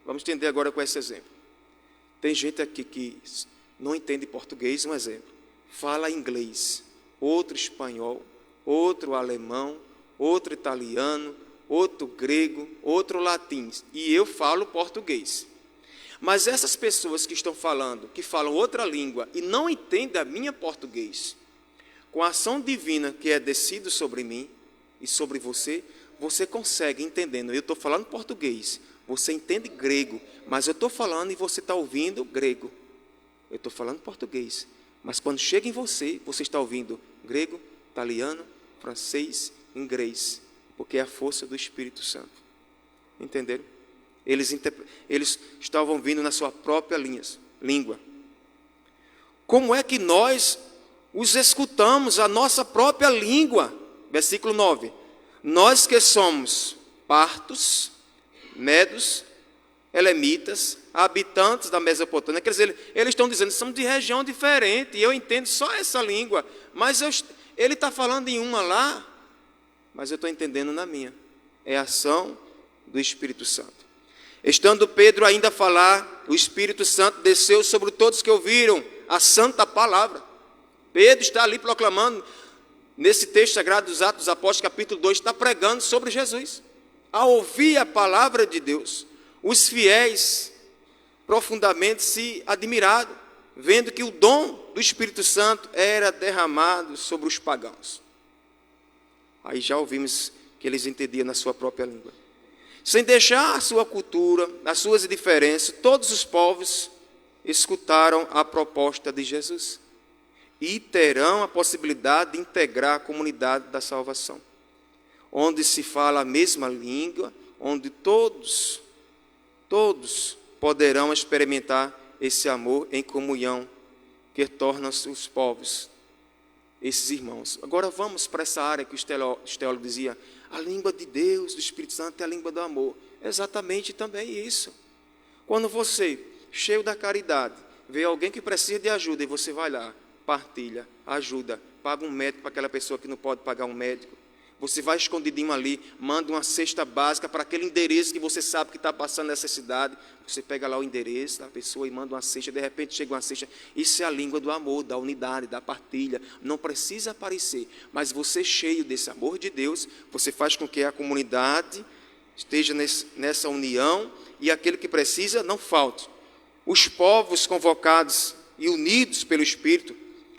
Vamos entender agora com esse exemplo. Tem gente aqui que não entende português, um exemplo. Fala inglês, outro espanhol, outro alemão, outro italiano, outro grego, outro latim. E eu falo português. Mas essas pessoas que estão falando, que falam outra língua e não entendem a minha português, com a ação divina que é descido sobre mim e sobre você, você consegue entendendo. Eu estou falando português, você entende grego, mas eu estou falando e você está ouvindo grego. Eu estou falando português, mas quando chega em você, você está ouvindo grego, italiano, francês, inglês, porque é a força do Espírito Santo. Entenderam? Eles estavam vindo na sua própria língua. Como é que nós os escutamos a nossa própria língua? Versículo 9. Nós que somos partos, medos, elemitas, habitantes da Mesopotâmia, quer dizer, eles estão dizendo, somos de região diferente, e eu entendo só essa língua, mas ele está falando em uma lá, mas eu estou entendendo na minha. É a ação do Espírito Santo. Estando Pedro ainda a falar, o Espírito Santo desceu sobre todos que ouviram a santa palavra. Pedro está ali proclamando, nesse texto sagrado dos Atos dos Apóstolos, capítulo 2, está pregando sobre Jesus. Ao ouvir a palavra de Deus, os fiéis profundamente se admiraram, vendo que o dom do Espírito Santo era derramado sobre os pagãos. Aí já ouvimos que eles entendiam na sua própria língua. Sem deixar a sua cultura, as suas diferenças, todos os povos escutaram a proposta de Jesus e terão a possibilidade de integrar a comunidade da salvação, onde se fala a mesma língua, onde todos poderão experimentar esse amor em comunhão que torna-se os povos, esses irmãos. Agora vamos para essa área que os teólogos diziam, a língua de Deus, do Espírito Santo, é a língua do amor. Exatamente também isso. Quando você, cheio da caridade, vê alguém que precisa de ajuda e você vai lá, partilha, ajuda, paga um médico para aquela pessoa que não pode pagar um médico. Você vai escondidinho ali, manda uma cesta básica para aquele endereço que você sabe que está passando necessidade. Você pega lá o endereço da pessoa e manda uma cesta, de repente chega uma cesta. Isso é a língua do amor, da unidade, da partilha. Não precisa aparecer, mas você cheio desse amor de Deus, você faz com que a comunidade esteja nessa união e aquele que precisa não falte. Os povos convocados e unidos pelo Espírito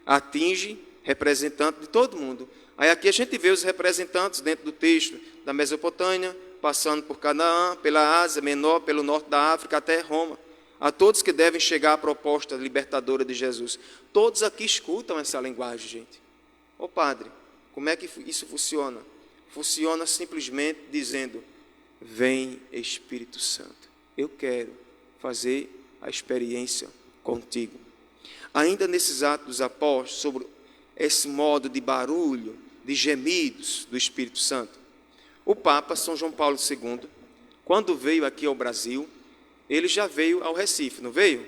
atingem representantes de todo mundo. Aí aqui a gente vê os representantes dentro do texto da Mesopotâmia, passando por Canaã, pela Ásia Menor, pelo norte da África, até Roma. A todos que devem chegar à proposta libertadora de Jesus. Todos aqui escutam essa linguagem, gente. Ô padre, como é que isso funciona? Funciona simplesmente dizendo, vem Espírito Santo, eu quero fazer a experiência contigo. Ainda nesses Atos dos Apóstolos, sobre esse modo de barulho, de gemidos do Espírito Santo. O Papa São João Paulo II, quando veio aqui ao Brasil, ele já veio ao Recife, não veio?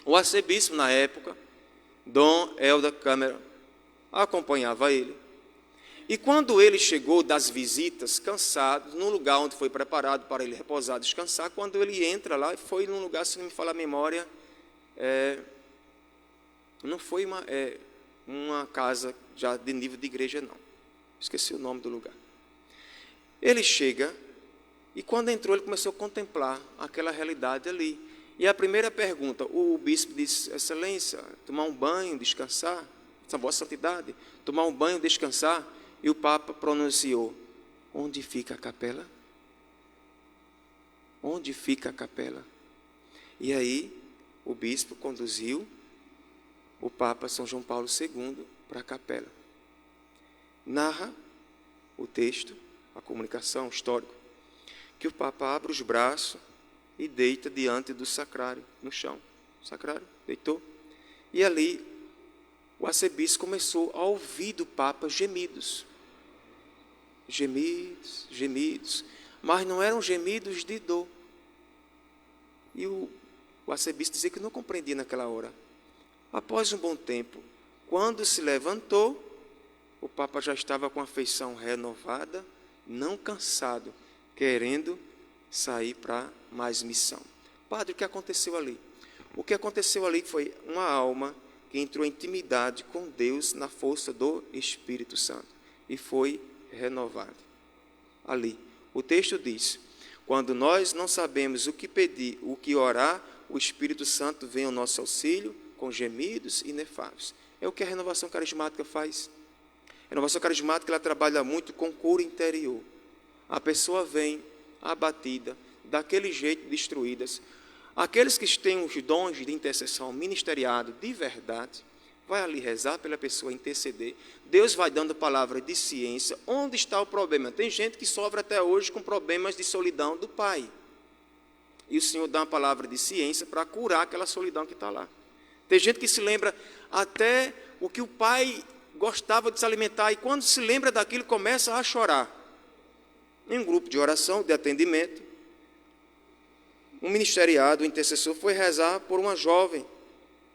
O arcebispo na época, Dom Helder Câmara, acompanhava ele. E quando ele chegou das visitas, cansado, num lugar onde foi preparado para ele repousar, descansar, quando ele entra lá, foi num lugar, se não me falar a memória, não foi uma casa já de nível de igreja, não. Esqueci o nome do lugar. Ele chega e quando entrou, ele começou a contemplar aquela realidade ali. E a primeira pergunta, o bispo disse, excelência, tomar um banho, descansar, vossa santidade, tomar um banho, descansar. E o Papa pronunciou, onde fica a capela? Onde fica a capela? E aí, o bispo conduziu o Papa São João Paulo II para a capela. Narra o texto, a comunicação, o histórico, que o Papa abre os braços e deita diante do sacrário, no chão. O sacrário deitou. E ali, o arcebispo começou a ouvir do Papa gemidos. Gemidos, gemidos. Mas não eram gemidos de dor. E o arcebispo dizia que não compreendia naquela hora. Após um bom tempo, quando se levantou, o Papa já estava com a feição renovada, não cansado, querendo sair para mais missão. Padre, o que aconteceu ali? O que aconteceu ali foi uma alma que entrou em intimidade com Deus na força do Espírito Santo e foi renovada. Ali, o texto diz: quando nós não sabemos o que pedir, o que orar, o Espírito Santo vem ao nosso auxílio com gemidos inefáveis. É o que a renovação carismática faz. A renovação carismática, ela trabalha muito com cura interior. A pessoa vem abatida, daquele jeito, destruídas. Aqueles que têm os dons de intercessão ministeriado de verdade, vai ali rezar pela pessoa, interceder. Deus vai dando palavra de ciência. Onde está o problema? Tem gente que sofre até hoje com problemas de solidão do pai. E o Senhor dá uma palavra de ciência para curar aquela solidão que está lá. Tem gente que se lembra até o que o pai gostava de se alimentar, e quando se lembra daquilo, começa a chorar. Em um grupo de oração, de atendimento, um ministeriado, um intercessor, foi rezar por uma jovem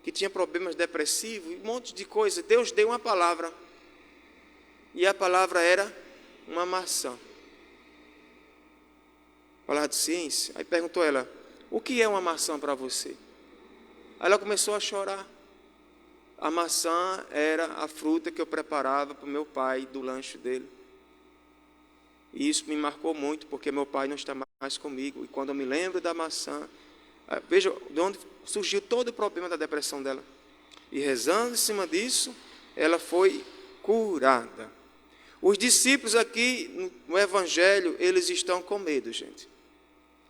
que tinha problemas depressivos e um monte de coisa. Deus deu uma palavra, e a palavra era uma maçã. Palavra de ciência. Aí perguntou ela: o que é uma maçã para você? Aí ela começou a chorar. A maçã era a fruta que eu preparava para o meu pai do lanche dele. E isso me marcou muito, porque meu pai não está mais comigo. E quando eu me lembro da maçã, veja de onde surgiu todo o problema da depressão dela. E rezando em cima disso, ela foi curada. Os discípulos aqui no Evangelho, eles estão com medo, gente.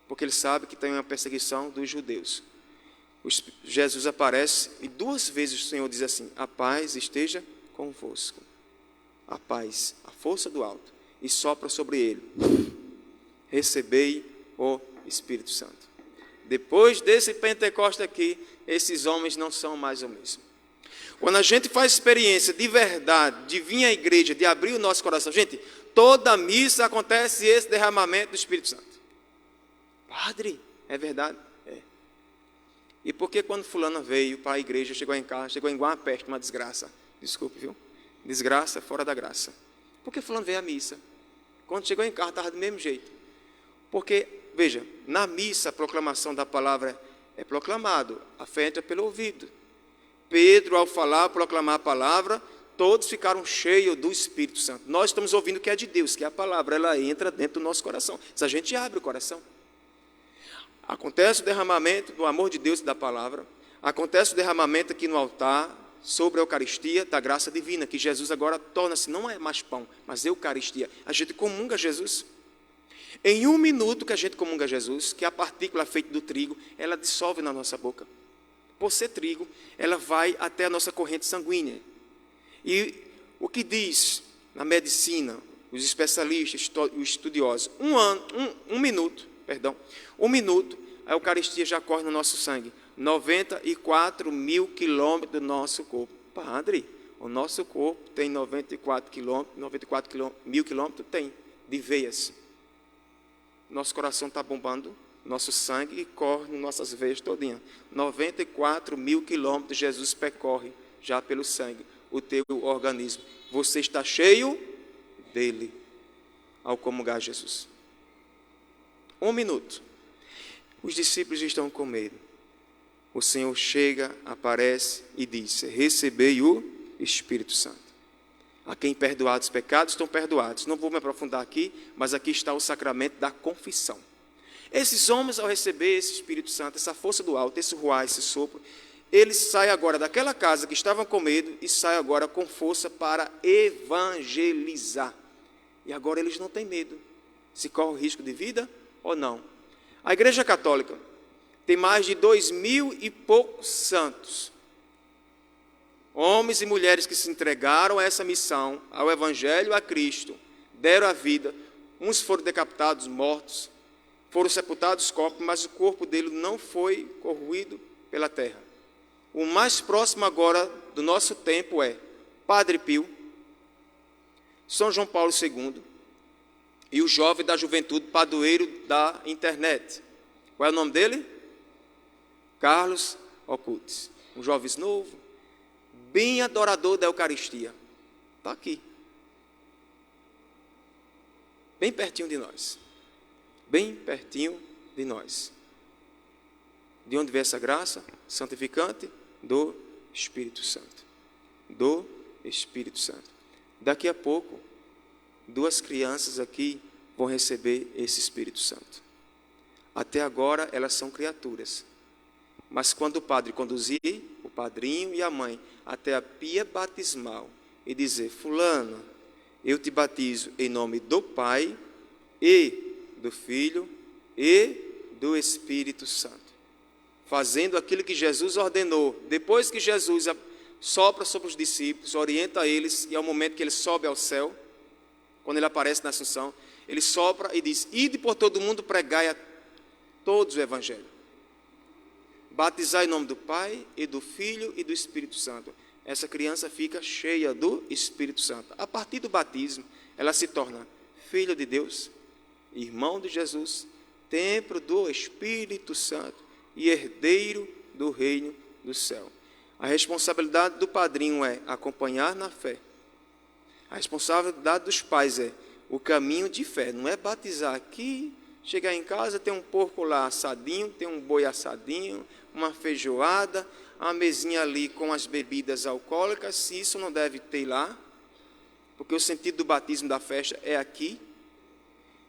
Porque eles sabem que tem uma perseguição dos judeus. Jesus aparece e 2 vezes o Senhor diz assim: a paz esteja convosco. A paz, a força do alto, e sopra sobre ele: recebei o Espírito Santo. Depois desse Pentecostes aqui, esses homens não são mais o mesmo. Quando a gente faz experiência de verdade, de vir à igreja, de abrir o nosso coração, gente, toda missa acontece esse derramamento do Espírito Santo. Padre, é verdade? É. E por que quando fulana veio para a igreja, chegou em casa, chegou igual uma peste, uma desgraça? Desculpe, viu? Desgraça fora da graça. Por que fulano veio à missa? Quando chegou em casa, estava do mesmo jeito. Porque, veja, na missa a proclamação da palavra é proclamado, a fé entra pelo ouvido. Pedro, ao falar, proclamar a palavra, todos ficaram cheios do Espírito Santo. Nós estamos ouvindo o que é de Deus, que é a palavra, ela entra dentro do nosso coração. Se a gente abre o coração. Acontece o derramamento do amor de Deus e da palavra. Acontece o derramamento aqui no altar, sobre a Eucaristia da graça divina, que Jesus agora torna-se, não é mais pão, mas Eucaristia. A gente comunga Jesus. Em 1 minuto que a gente comunga Jesus, que a partícula feita do trigo, ela dissolve na nossa boca. Por ser trigo, ela vai até a nossa corrente sanguínea. E o que diz na medicina, os especialistas, os estudiosos, 1 minuto, a Eucaristia já corre no nosso sangue. 94 mil quilômetros do nosso corpo. Padre, o nosso corpo tem 94 mil quilômetros, tem, de veias. Nosso coração está bombando, nosso sangue corre nas nossas veias todinha. 94 mil quilômetros Jesus percorre já pelo sangue, o teu organismo. Você está cheio dele ao comungar Jesus. 1 minuto. Os discípulos estão com medo. O Senhor chega, aparece e diz: recebei o Espírito Santo. A quem perdoados os pecados, estão perdoados. Não vou me aprofundar aqui, mas aqui está o sacramento da confissão. Esses homens, ao receber esse Espírito Santo, essa força do alto, esse ruar, esse sopro, eles saem agora daquela casa que estavam com medo e saem agora com força para evangelizar. E agora eles não têm medo. Se corre o risco de vida ou não. A Igreja Católica tem mais de 2.000 e poucos santos. Homens e mulheres que se entregaram a essa missão, ao Evangelho, a Cristo, deram a vida. Uns foram decapitados, mortos, foram sepultados corpos, mas o corpo dele não foi corroído pela terra. O mais próximo agora do nosso tempo é Padre Pio, São João Paulo II e o jovem da juventude padroeiro da internet. Qual é o nome dele? Carlos Ocultes. Um jovem novo, bem adorador da Eucaristia. Está aqui. Bem pertinho de nós. Bem pertinho de nós. De onde vem essa graça santificante? Do Espírito Santo. Do Espírito Santo. Daqui a pouco, 2 crianças aqui vão receber esse Espírito Santo. Até agora, elas são criaturas. Mas quando o padre conduzir o padrinho e a mãe até a pia batismal e dizer: fulano, eu te batizo em nome do Pai e do Filho e do Espírito Santo, fazendo aquilo que Jesus ordenou. Depois que Jesus sopra sobre os discípulos, orienta eles, e é o momento que ele sobe ao céu, quando ele aparece na Assunção, ele sopra e diz: ide por todo mundo, pregai a todos o Evangelho. Batizar em nome do Pai e do Filho e do Espírito Santo. Essa criança fica cheia do Espírito Santo. A partir do batismo, ela se torna filho de Deus, irmão de Jesus, templo do Espírito Santo e herdeiro do reino do céu. A responsabilidade do padrinho é acompanhar na fé. A responsabilidade dos pais é o caminho de fé. Não é batizar aqui, chegar em casa, tem um porco lá assadinho, tem um boi assadinho, uma feijoada, uma mesinha ali com as bebidas alcoólicas. Se isso não deve ter lá, porque o sentido do batismo da festa é aqui.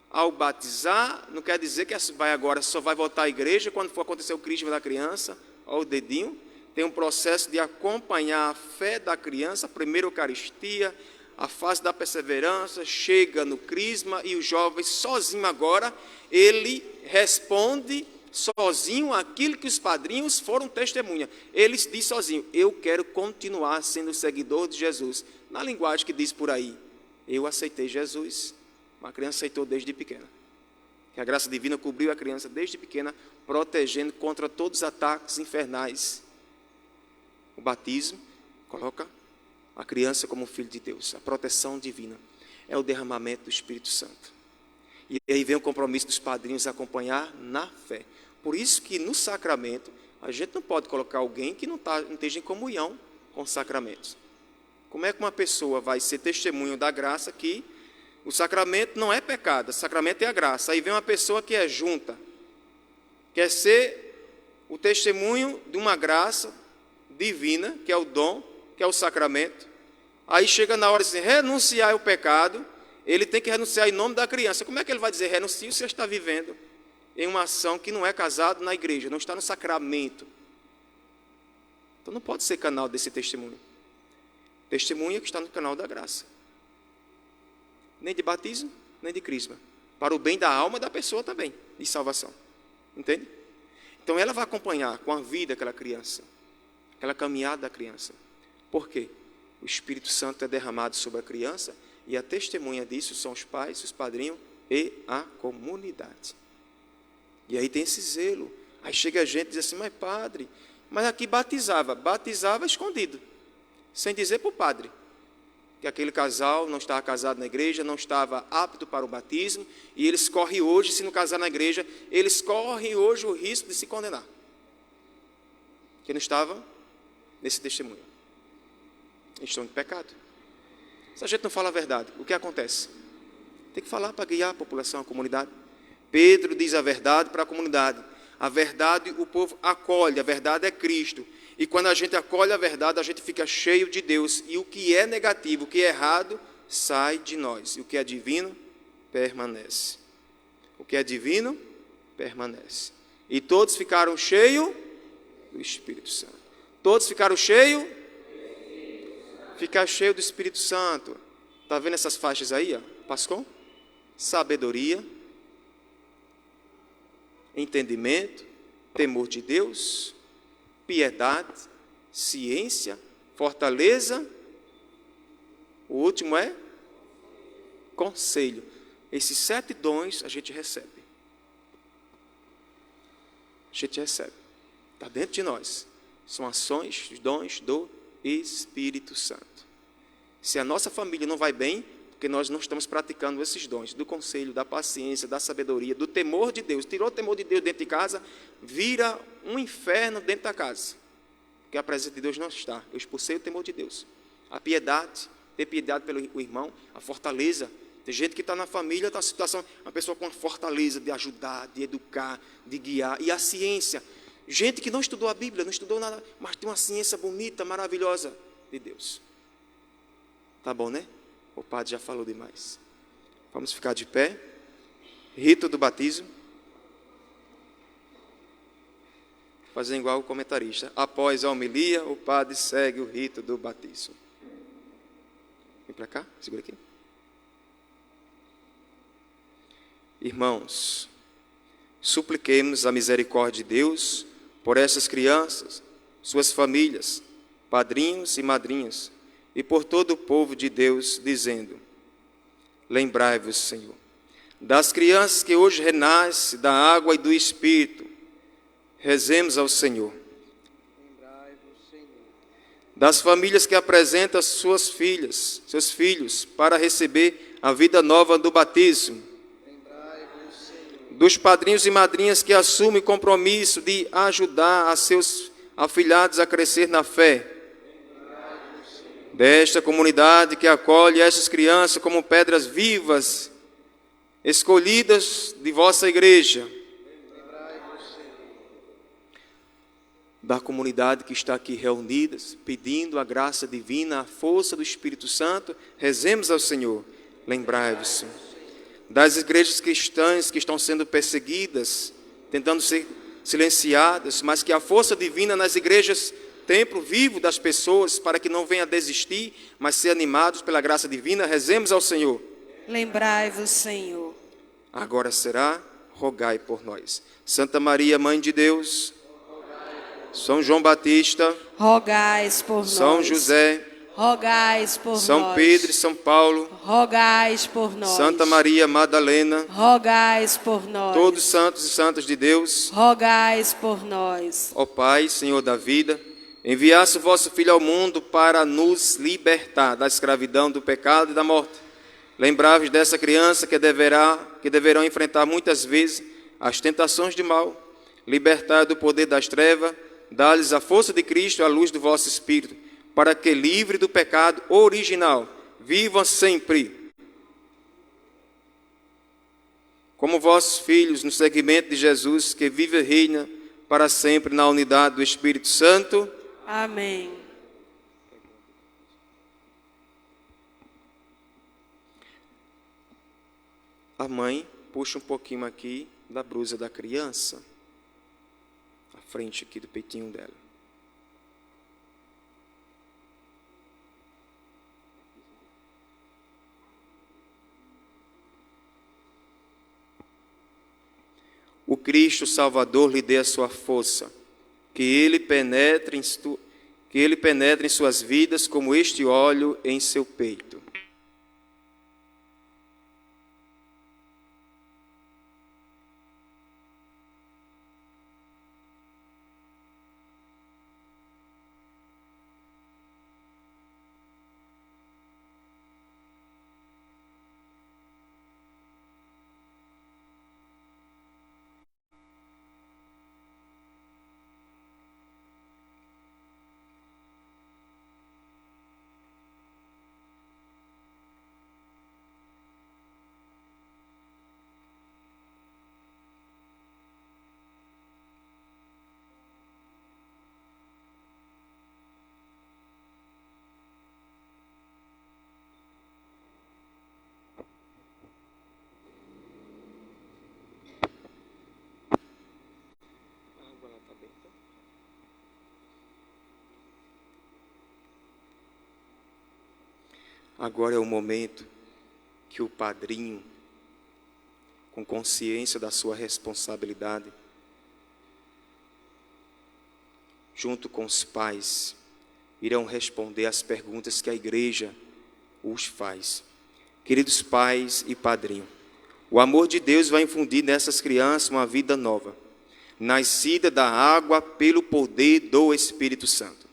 Ao batizar, não quer dizer que vai agora só vai voltar à igreja quando for acontecer o crisma da criança, ou o dedinho. Tem um processo de acompanhar a fé da criança, a primeira Eucaristia, a fase da perseverança, chega no crisma e o jovem sozinho agora, ele responde sozinho aquilo que os padrinhos foram testemunha. Ele diz sozinho: eu quero continuar sendo seguidor de Jesus. Na linguagem que diz por aí: eu aceitei Jesus. Uma criança aceitou desde pequena. Que a graça divina cobriu a criança desde pequena, protegendo contra todos os ataques infernais. O batismo coloca a criança como filho de Deus. A proteção divina é o derramamento do Espírito Santo. E aí vem o compromisso dos padrinhos acompanhar na fé. Por isso que no sacramento, a gente não pode colocar alguém que não esteja em comunhão com os sacramentos. Como é que uma pessoa vai ser testemunho da graça que o sacramento não é pecado, o sacramento é a graça. Aí vem uma pessoa que é junta, quer ser o testemunho de uma graça divina, que é o dom, que é o sacramento. Aí chega na hora de renunciar ao pecado, ele tem que renunciar em nome da criança. Como é que ele vai dizer renuncie se você está vivendo em uma ação que não é casado na igreja, não está no sacramento? Então não pode ser canal desse testemunho. Testemunha que está no canal da graça. Nem de batismo, nem de crisma. Para o bem da alma da pessoa também, de salvação. Entende? Então ela vai acompanhar com a vida aquela criança, aquela caminhada da criança. Por quê? O Espírito Santo é derramado sobre a criança e a testemunha disso são os pais, os padrinhos e a comunidade. E aí tem esse zelo. Aí chega a gente e diz assim: mas padre, mas aqui batizava escondido, sem dizer para o padre que aquele casal não estava casado na igreja, não estava apto para o batismo, e eles correm hoje, se não casar na igreja, eles correm hoje o risco de se condenar, que não estava nesse testemunho. Eles estão em pecado. Se a gente não fala a verdade, o que acontece? Tem que falar para guiar a população, a comunidade. Pedro diz a verdade para a comunidade. A verdade o povo acolhe, a verdade é Cristo. E quando a gente acolhe a verdade, a gente fica cheio de Deus. E o que é negativo, o que é errado, sai de nós. E o que é divino, permanece. O que é divino, permanece. E todos ficaram cheios do Espírito Santo. Todos ficaram cheios? Ficar cheio do Espírito Santo. Está vendo essas faixas aí, ó? Pascom? Sabedoria, entendimento, temor de Deus, piedade, ciência, fortaleza. O último é conselho. Esses 7 dons a gente recebe. A gente recebe. Está dentro de nós. São ações, dons do Espírito Santo. Se a nossa família não vai bem, porque nós não estamos praticando esses dons do conselho, da paciência, da sabedoria, do temor de Deus. Tirou o temor de Deus dentro de casa, vira um inferno dentro da casa. Porque a presença de Deus não está. Eu expulsei o temor de Deus. A piedade, ter piedade pelo irmão, a fortaleza. Tem gente que está na família, está na situação, uma pessoa com a fortaleza de ajudar, de educar, de guiar. E a ciência. Gente que não estudou a Bíblia, não estudou nada, mas tem uma ciência bonita, maravilhosa de Deus. Tá bom, né? O padre já falou demais. Vamos ficar de pé. Rito do batismo. Fazer igual o comentarista. Após a homilia, o padre segue o rito do batismo. Vem para cá, segura aqui. Irmãos, supliquemos a misericórdia de Deus por essas crianças, suas famílias, padrinhos e madrinhas, e por todo o povo de Deus, dizendo: lembrai-vos, Senhor, das crianças que hoje renascem da água e do Espírito. Rezemos ao Senhor. Das famílias que apresentam suas filhas, seus filhos, para receber a vida nova do batismo. Dos padrinhos e madrinhas que assumem o compromisso de ajudar a seus afilhados a crescer na fé. Desta comunidade que acolhe estas crianças como pedras vivas, escolhidas de vossa igreja. Da comunidade que está aqui reunidas, pedindo a graça divina, a força do Espírito Santo, rezemos ao Senhor. Lembrai-vos, Senhor, das igrejas cristãs que estão sendo perseguidas, tentando ser silenciadas, mas que a força divina nas igrejas, templo vivo das pessoas, para que não venham a desistir, mas ser animados pela graça divina, rezemos ao Senhor. Lembrai-vos, Senhor. Agora será, rogai por nós. Santa Maria, Mãe de Deus, São João Batista, rogais por nós. São José, rogais por nós. São Pedro e São Paulo, rogais por nós. Santa Maria Madalena, rogais por nós. todos santos e santas de Deus, rogais por nós. ó Pai, Senhor da vida, enviasse o vosso Filho ao mundo para nos libertar da escravidão, do pecado e da morte. Lembrai-vos dessa criança que deverão enfrentar muitas vezes as tentações de mal, libertar do poder das trevas, dá-lhes a força de Cristo e a luz do vosso Espírito, para que, livre do pecado original, vivam sempre como vossos filhos no seguimento de Jesus, que vive e reina para sempre na unidade do Espírito Santo. Amém. A mãe puxa um pouquinho aqui da blusa da criança, à frente aqui do peitinho dela. O Cristo Salvador lhe dê a sua força, que ele penetre em suas vidas como este óleo em seu peito. Agora é o momento que o padrinho, com consciência da sua responsabilidade, junto com os pais, irão responder às perguntas que a igreja os faz. Queridos pais e padrinho, o amor de Deus vai infundir nessas crianças uma vida nova. nascida da água pelo poder do Espírito Santo.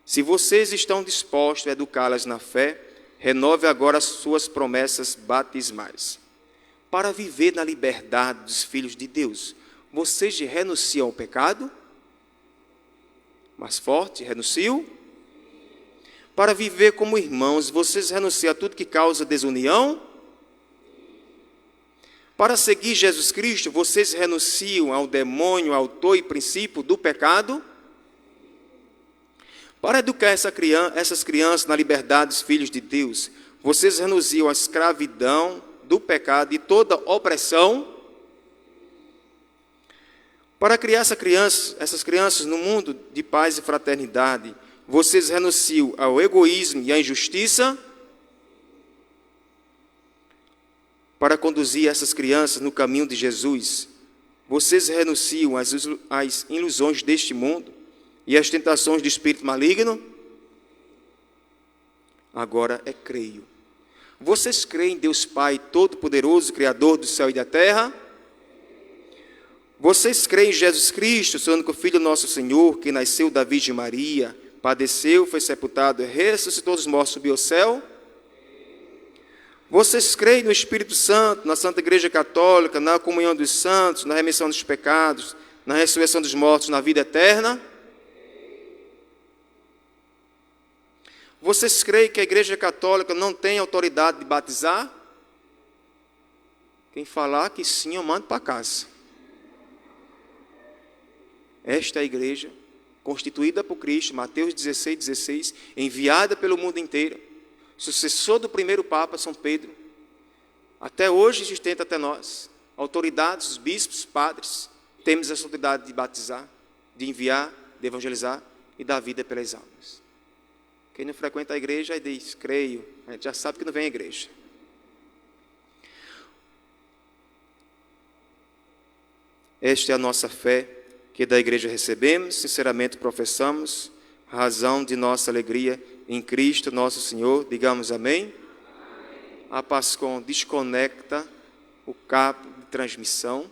Se vocês estão dispostos a educá-las na fé, renove agora as suas promessas batismais. Para viver na liberdade dos filhos de Deus, vocês renunciam ao pecado? Mais forte, renunciam? Para viver como irmãos, vocês renunciam a tudo que causa desunião? Para seguir Jesus Cristo, vocês renunciam ao demônio, autor e princípio do pecado? Para educar essas crianças na liberdade dos filhos de Deus, vocês renunciam à escravidão do pecado e toda opressão? Para criar essas crianças no mundo de paz e fraternidade, vocês renunciam ao egoísmo e à injustiça? Para conduzir essas crianças no caminho de Jesus, vocês renunciam às ilusões deste mundo e às tentações do espírito maligno? Agora creio. Vocês creem em Deus Pai Todo-Poderoso, Criador do céu e da terra? Vocês creem em Jesus Cristo, seu único Filho, nosso Senhor, que nasceu da Virgem Maria, padeceu, foi sepultado, ressuscitou dos mortos, subiu ao céu? Vocês creem no Espírito Santo, na Santa Igreja Católica, na comunhão dos santos, na remissão dos pecados, na ressurreição dos mortos, na vida eterna? Vocês creem que a Igreja Católica não tem autoridade de batizar? Quem falar que sim, eu mando para casa. Esta é a igreja, constituída por Cristo, Mateus 16, enviada pelo mundo inteiro, sucessor do primeiro Papa, São Pedro, até hoje existente até nós, autoridades, os bispos, padres, temos essa autoridade de batizar, de enviar, de evangelizar e dar vida pelas almas. Quem não frequenta a igreja, aí diz, creio, a gente já sabe que não vem à igreja. Esta é a nossa fé, que da igreja recebemos, sinceramente professamos, razão de nossa alegria em Cristo nosso Senhor. Digamos amém. A Pascom desconecta o cabo de transmissão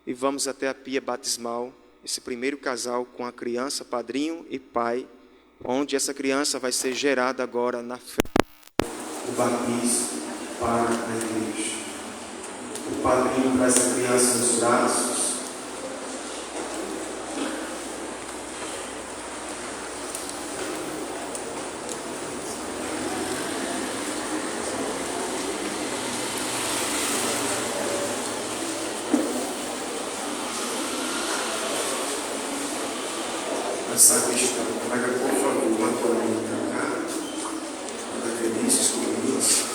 e vamos até a pia batismal, esse primeiro casal com a criança, padrinho e pai, onde essa criança vai ser gerada agora na fé. O batismo para a igreja. O padrinho traz a criança nos braços. A sacristã, traga por favor uma toalhinha para cá, para felizes com isso.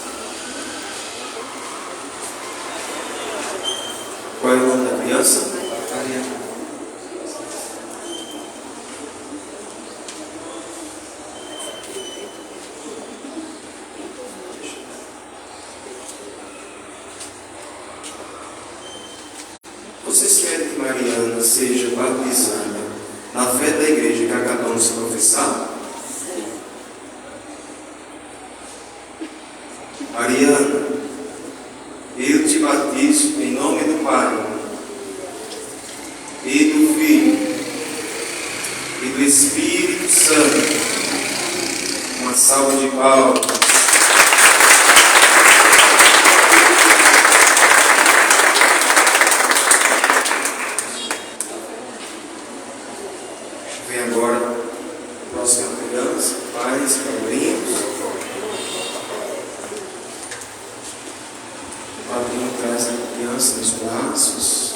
Qual é o nome da criança? Ariana. Vocês querem que Mariana seja batizada na fé da igreja que acabamos de professar? Ariana, eu te batizo em nome do Pai, e do Filho, e do Espírito Santo. Uma salva de palmas. Vem agora a próxima criança, pais, padrinhos. O padrinho traz a criança nos braços.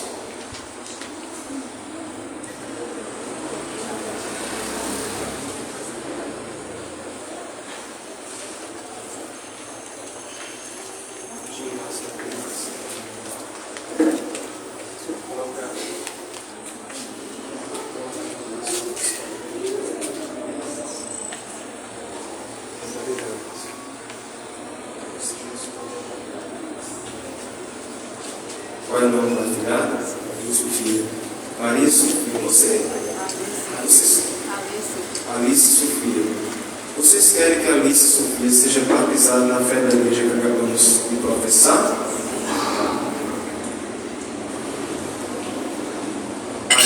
Qual é o nome da filhada? Sofia. Maria Sofia, você? Alice Sofia. Vocês querem que Alice Sofia seja batizada na fé da igreja que acabamos de professar?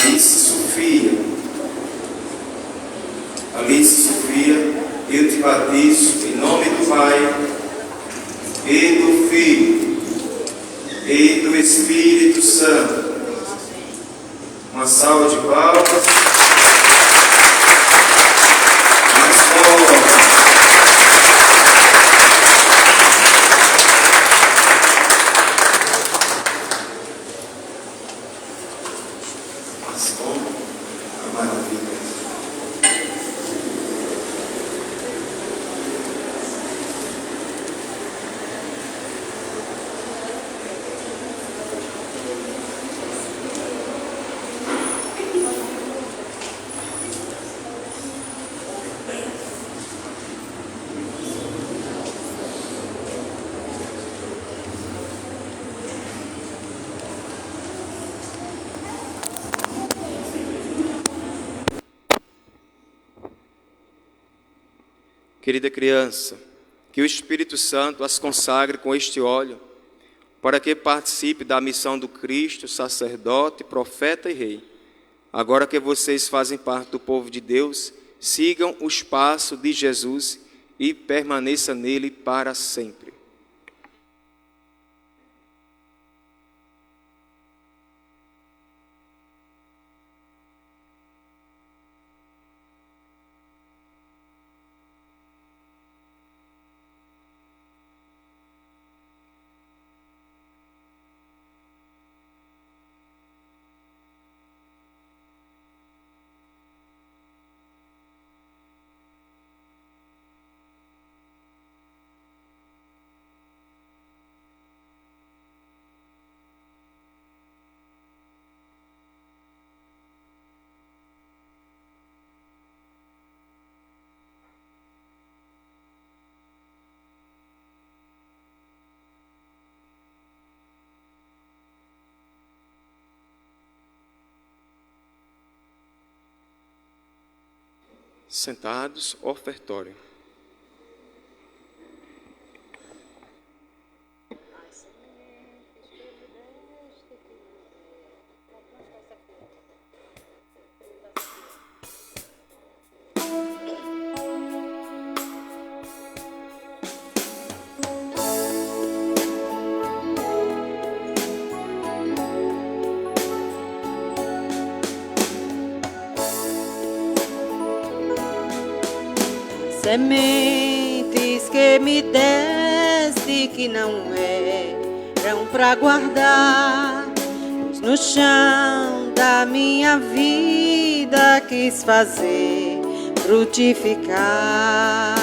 Alice Sofia. Alice Sofia, eu te batizo em nome do Pai, e do Filho, e do Espírito Santo. Uma salva de palmas. Querida criança, que o Espírito Santo as consagre com este óleo, para que participe da missão do Cristo, sacerdote, profeta e rei. Agora que vocês fazem parte do povo de Deus, sigam os passos de Jesus e permaneçam nele para sempre. Sentados, ofertório. Sementes que me deste que não eram pra guardar, pois no chão da minha vida quis fazer frutificar.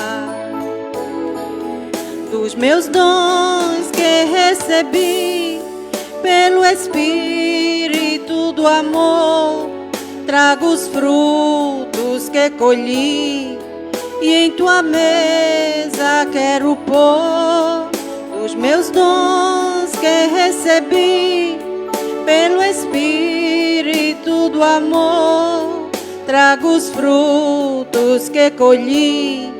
Dos meus dons que recebi pelo Espírito do amor, trago os frutos que colhi e em tua mesa quero pôr. Dos meus dons que recebi pelo Espírito do amor, trago os frutos que colhi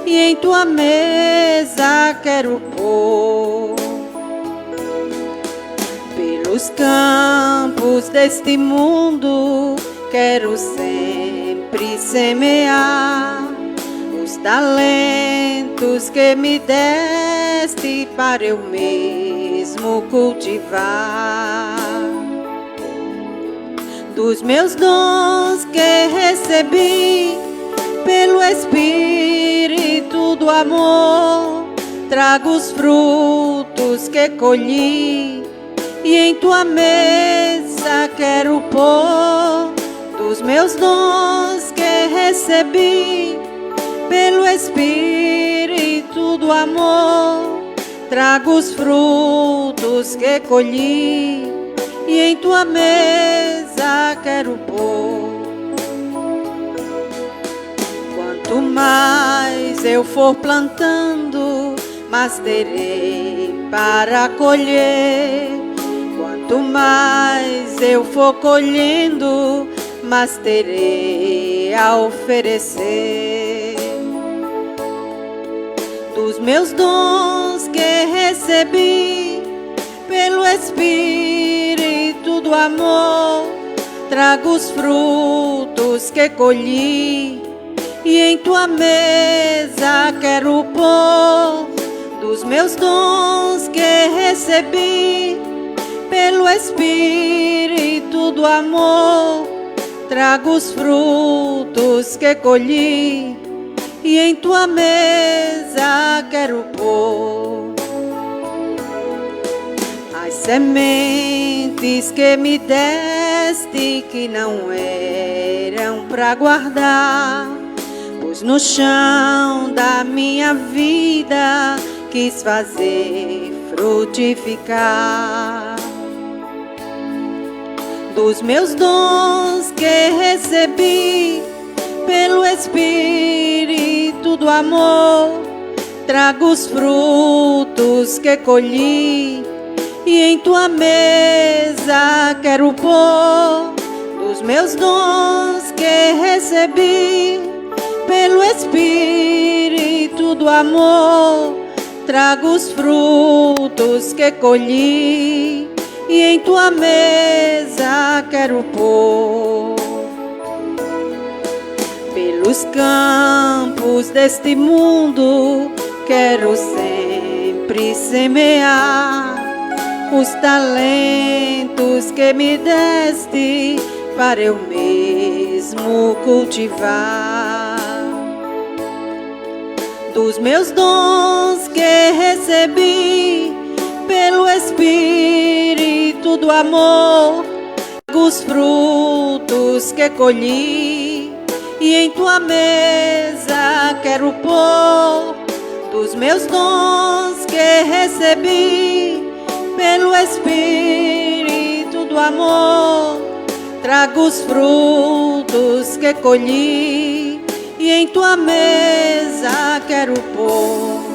e em tua mesa quero pôr. Pelos campos deste mundo quero sempre semear os talentos que me deste para eu mesmo cultivar. Dos meus dons que recebi pelo Espírito do amor, trago os frutos que colhi e em tua mesa quero pôr. Dos meus dons que recebi pelo Espírito do amor, trago os frutos que colhi e em tua mesa quero pôr. Quanto mais eu for plantando, mais terei para colher. Quanto mais eu for colhendo, mais terei a oferecer. Dos meus dons que recebi pelo Espírito do amor, trago os frutos que colhi, e em tua mesa quero pôr dos meus dons que recebi pelo Espírito do amor. Trago os frutos que colhi, e em tua mesa quero pôr as sementes que me deste, que não eram para guardar, pois no chão da minha vida quis fazer frutificar. Dos meus dons que recebi pelo Espírito do amor, trago os frutos que colhi, e em tua mesa quero pôr dos meus dons que recebi pelo Espírito do amor. Trago os frutos que colhi, e em tua mesa quero pôr. Pelos campos deste mundo quero sempre semear os talentos que me deste para eu mesmo cultivar. Dos meus dons que recebi pelo Espírito do amor, os frutos que colhi, e em tua mesa quero pôr dos meus dons que recebi pelo Espírito do amor. Trago os frutos que colhi, e em tua mesa quero pôr.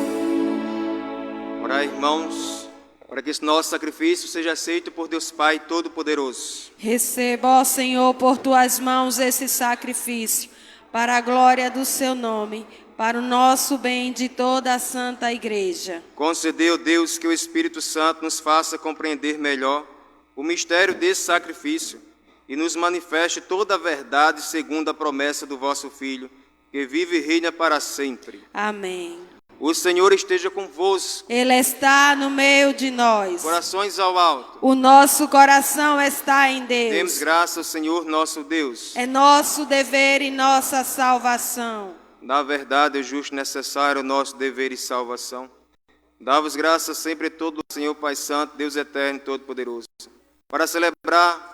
Orai, irmãos, para que esse nosso sacrifício seja aceito por Deus Pai Todo-Poderoso. Receba, ó Senhor, por tuas mãos esse sacrifício, para a glória do seu nome, para o nosso bem de toda a Santa Igreja. Concedeu, Deus, que o Espírito Santo nos faça compreender melhor o mistério desse sacrifício e nos manifeste toda a verdade segundo a promessa do vosso Filho, que vive e reina para sempre. Amém. O Senhor esteja convosco. Ele está no meio de nós. Corações ao alto. O nosso coração está em Deus. Demos graças ao Senhor nosso Deus. É nosso dever e nossa salvação. Na verdade, é justo e necessário o nosso dever e salvação. Dá-vos graças sempre a todo o Senhor Pai Santo, Deus eterno e todo-poderoso, para celebrar,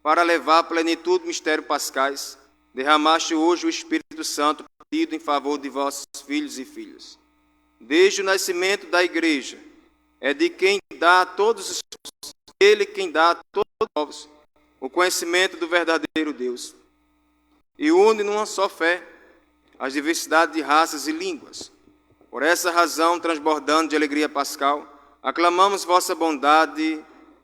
para levar a plenitude do mistério pascais, derramaste hoje o Espírito Santo pedido em favor de vossos filhos e filhas. Desde o nascimento da igreja, é de quem dá a todos os povos, ele quem dá a todos os povos o conhecimento do verdadeiro Deus, e une numa só fé as diversidades de raças e línguas. Por essa razão, transbordando de alegria pascal, aclamamos vossa bondade,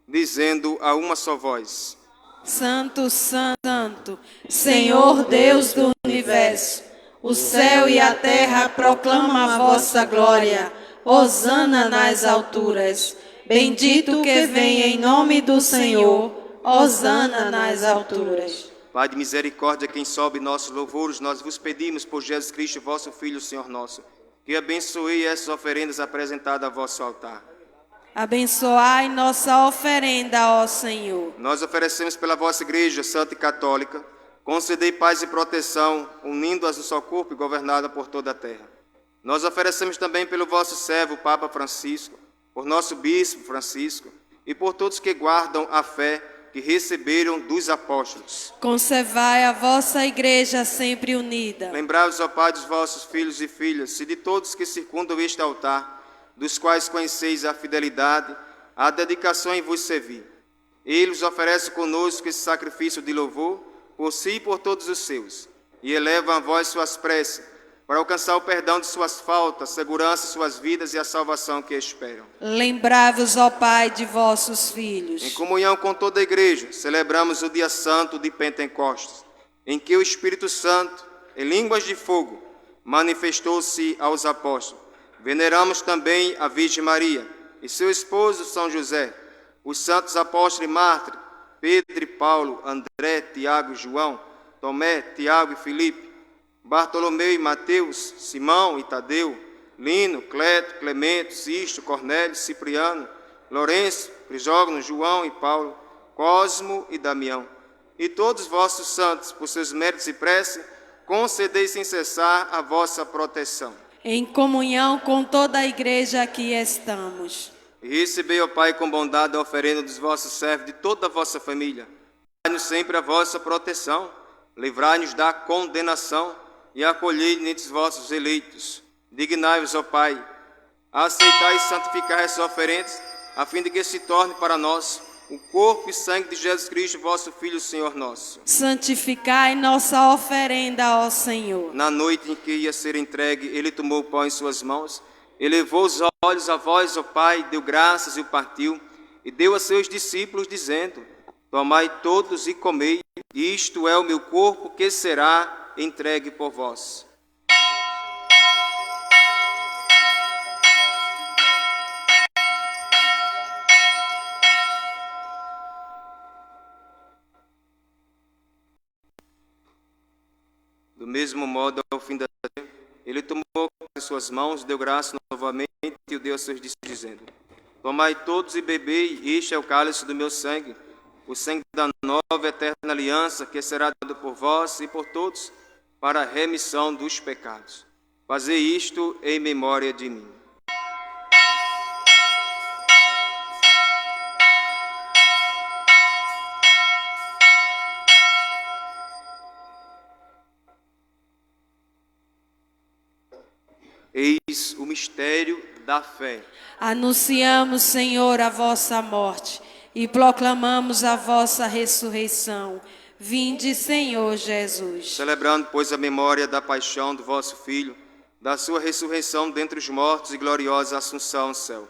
dizendo a uma só voz: Santo, Santo, Senhor Deus do universo, o céu e a terra proclamam a vossa glória. Hosana nas alturas. Bendito que vem em nome do Senhor. Hosana nas alturas. Pai de misericórdia, quem sobe nossos louvores, nós vos pedimos por Jesus Cristo, vosso Filho, Senhor nosso, que abençoe essas oferendas apresentadas a vosso altar. Abençoai nossa oferenda, ó Senhor. Nós oferecemos pela vossa Igreja Santa e Católica, concedei paz e proteção, unindo-as no só corpo e governada por toda a terra. Nós oferecemos também pelo vosso servo, Papa Francisco, por nosso Bispo Francisco e por todos que guardam a fé que receberam dos apóstolos. Conservai a vossa Igreja sempre unida. Lembrai-vos, ó Pai, dos vossos filhos e filhas, e de todos que circundam este altar, dos quais conheceis a fidelidade, a dedicação em vos servir. Eles oferecem conosco esse sacrifício de louvor, por si e por todos os seus, e elevam a vós suas preces, para alcançar o perdão de suas faltas, segurança de suas vidas e a salvação que esperam. Lembrai-vos, ó Pai, de vossos filhos. Em comunhão com toda a Igreja, celebramos o dia santo de Pentecostes, em que o Espírito Santo, em línguas de fogo, manifestou-se aos apóstolos. Veneramos também a Virgem Maria e seu esposo São José, os santos apóstolos e mártires, Pedro e Paulo, André, Tiago e João, Tomé, Tiago e Filipe, Bartolomeu e Mateus, Simão e Tadeu, Lino, Cleto, Clemente, Sisto, Cornélio, Cipriano, Lourenço, Crisógono, João e Paulo, Cosmo e Damião, e todos vossos santos, por seus méritos e prece, concedei sem cessar a vossa proteção. Em comunhão com toda a igreja aqui estamos. E recebei, ó Pai, com bondade a oferenda dos vossos servos, de toda a vossa família. Dai-nos sempre a vossa proteção, livrai-nos da condenação e acolhei dentre os vossos eleitos. Dignai-vos, ó Pai, a aceitar e santificar essas oferendas, a fim de que se torne para nós o corpo e sangue de Jesus Cristo, vosso Filho, Senhor nosso. Santificai nossa oferenda, ó Senhor. Na noite em que ia ser entregue, ele tomou o pão em suas mãos, elevou os olhos a vós, ó Pai, deu graças e o partiu, e deu a seus discípulos, dizendo: tomai todos e comei, isto é o meu corpo que será entregue por vós. Do mesmo modo, ao fim da ceia, ele tomou em suas mãos, deu graça novamente e o deu a seus discípulos, dizendo: tomai todos e bebei, este é o cálice do meu sangue, o sangue da nova e eterna aliança, que será dado por vós e por todos, para a remissão dos pecados. Fazei isto em memória de mim. Eis o mistério da fé. Anunciamos, Senhor, a vossa morte e proclamamos a vossa ressurreição. Vinde, Senhor Jesus. Celebrando, pois, a memória da paixão do vosso Filho, da sua ressurreição dentre os mortos e gloriosa assunção ao céu.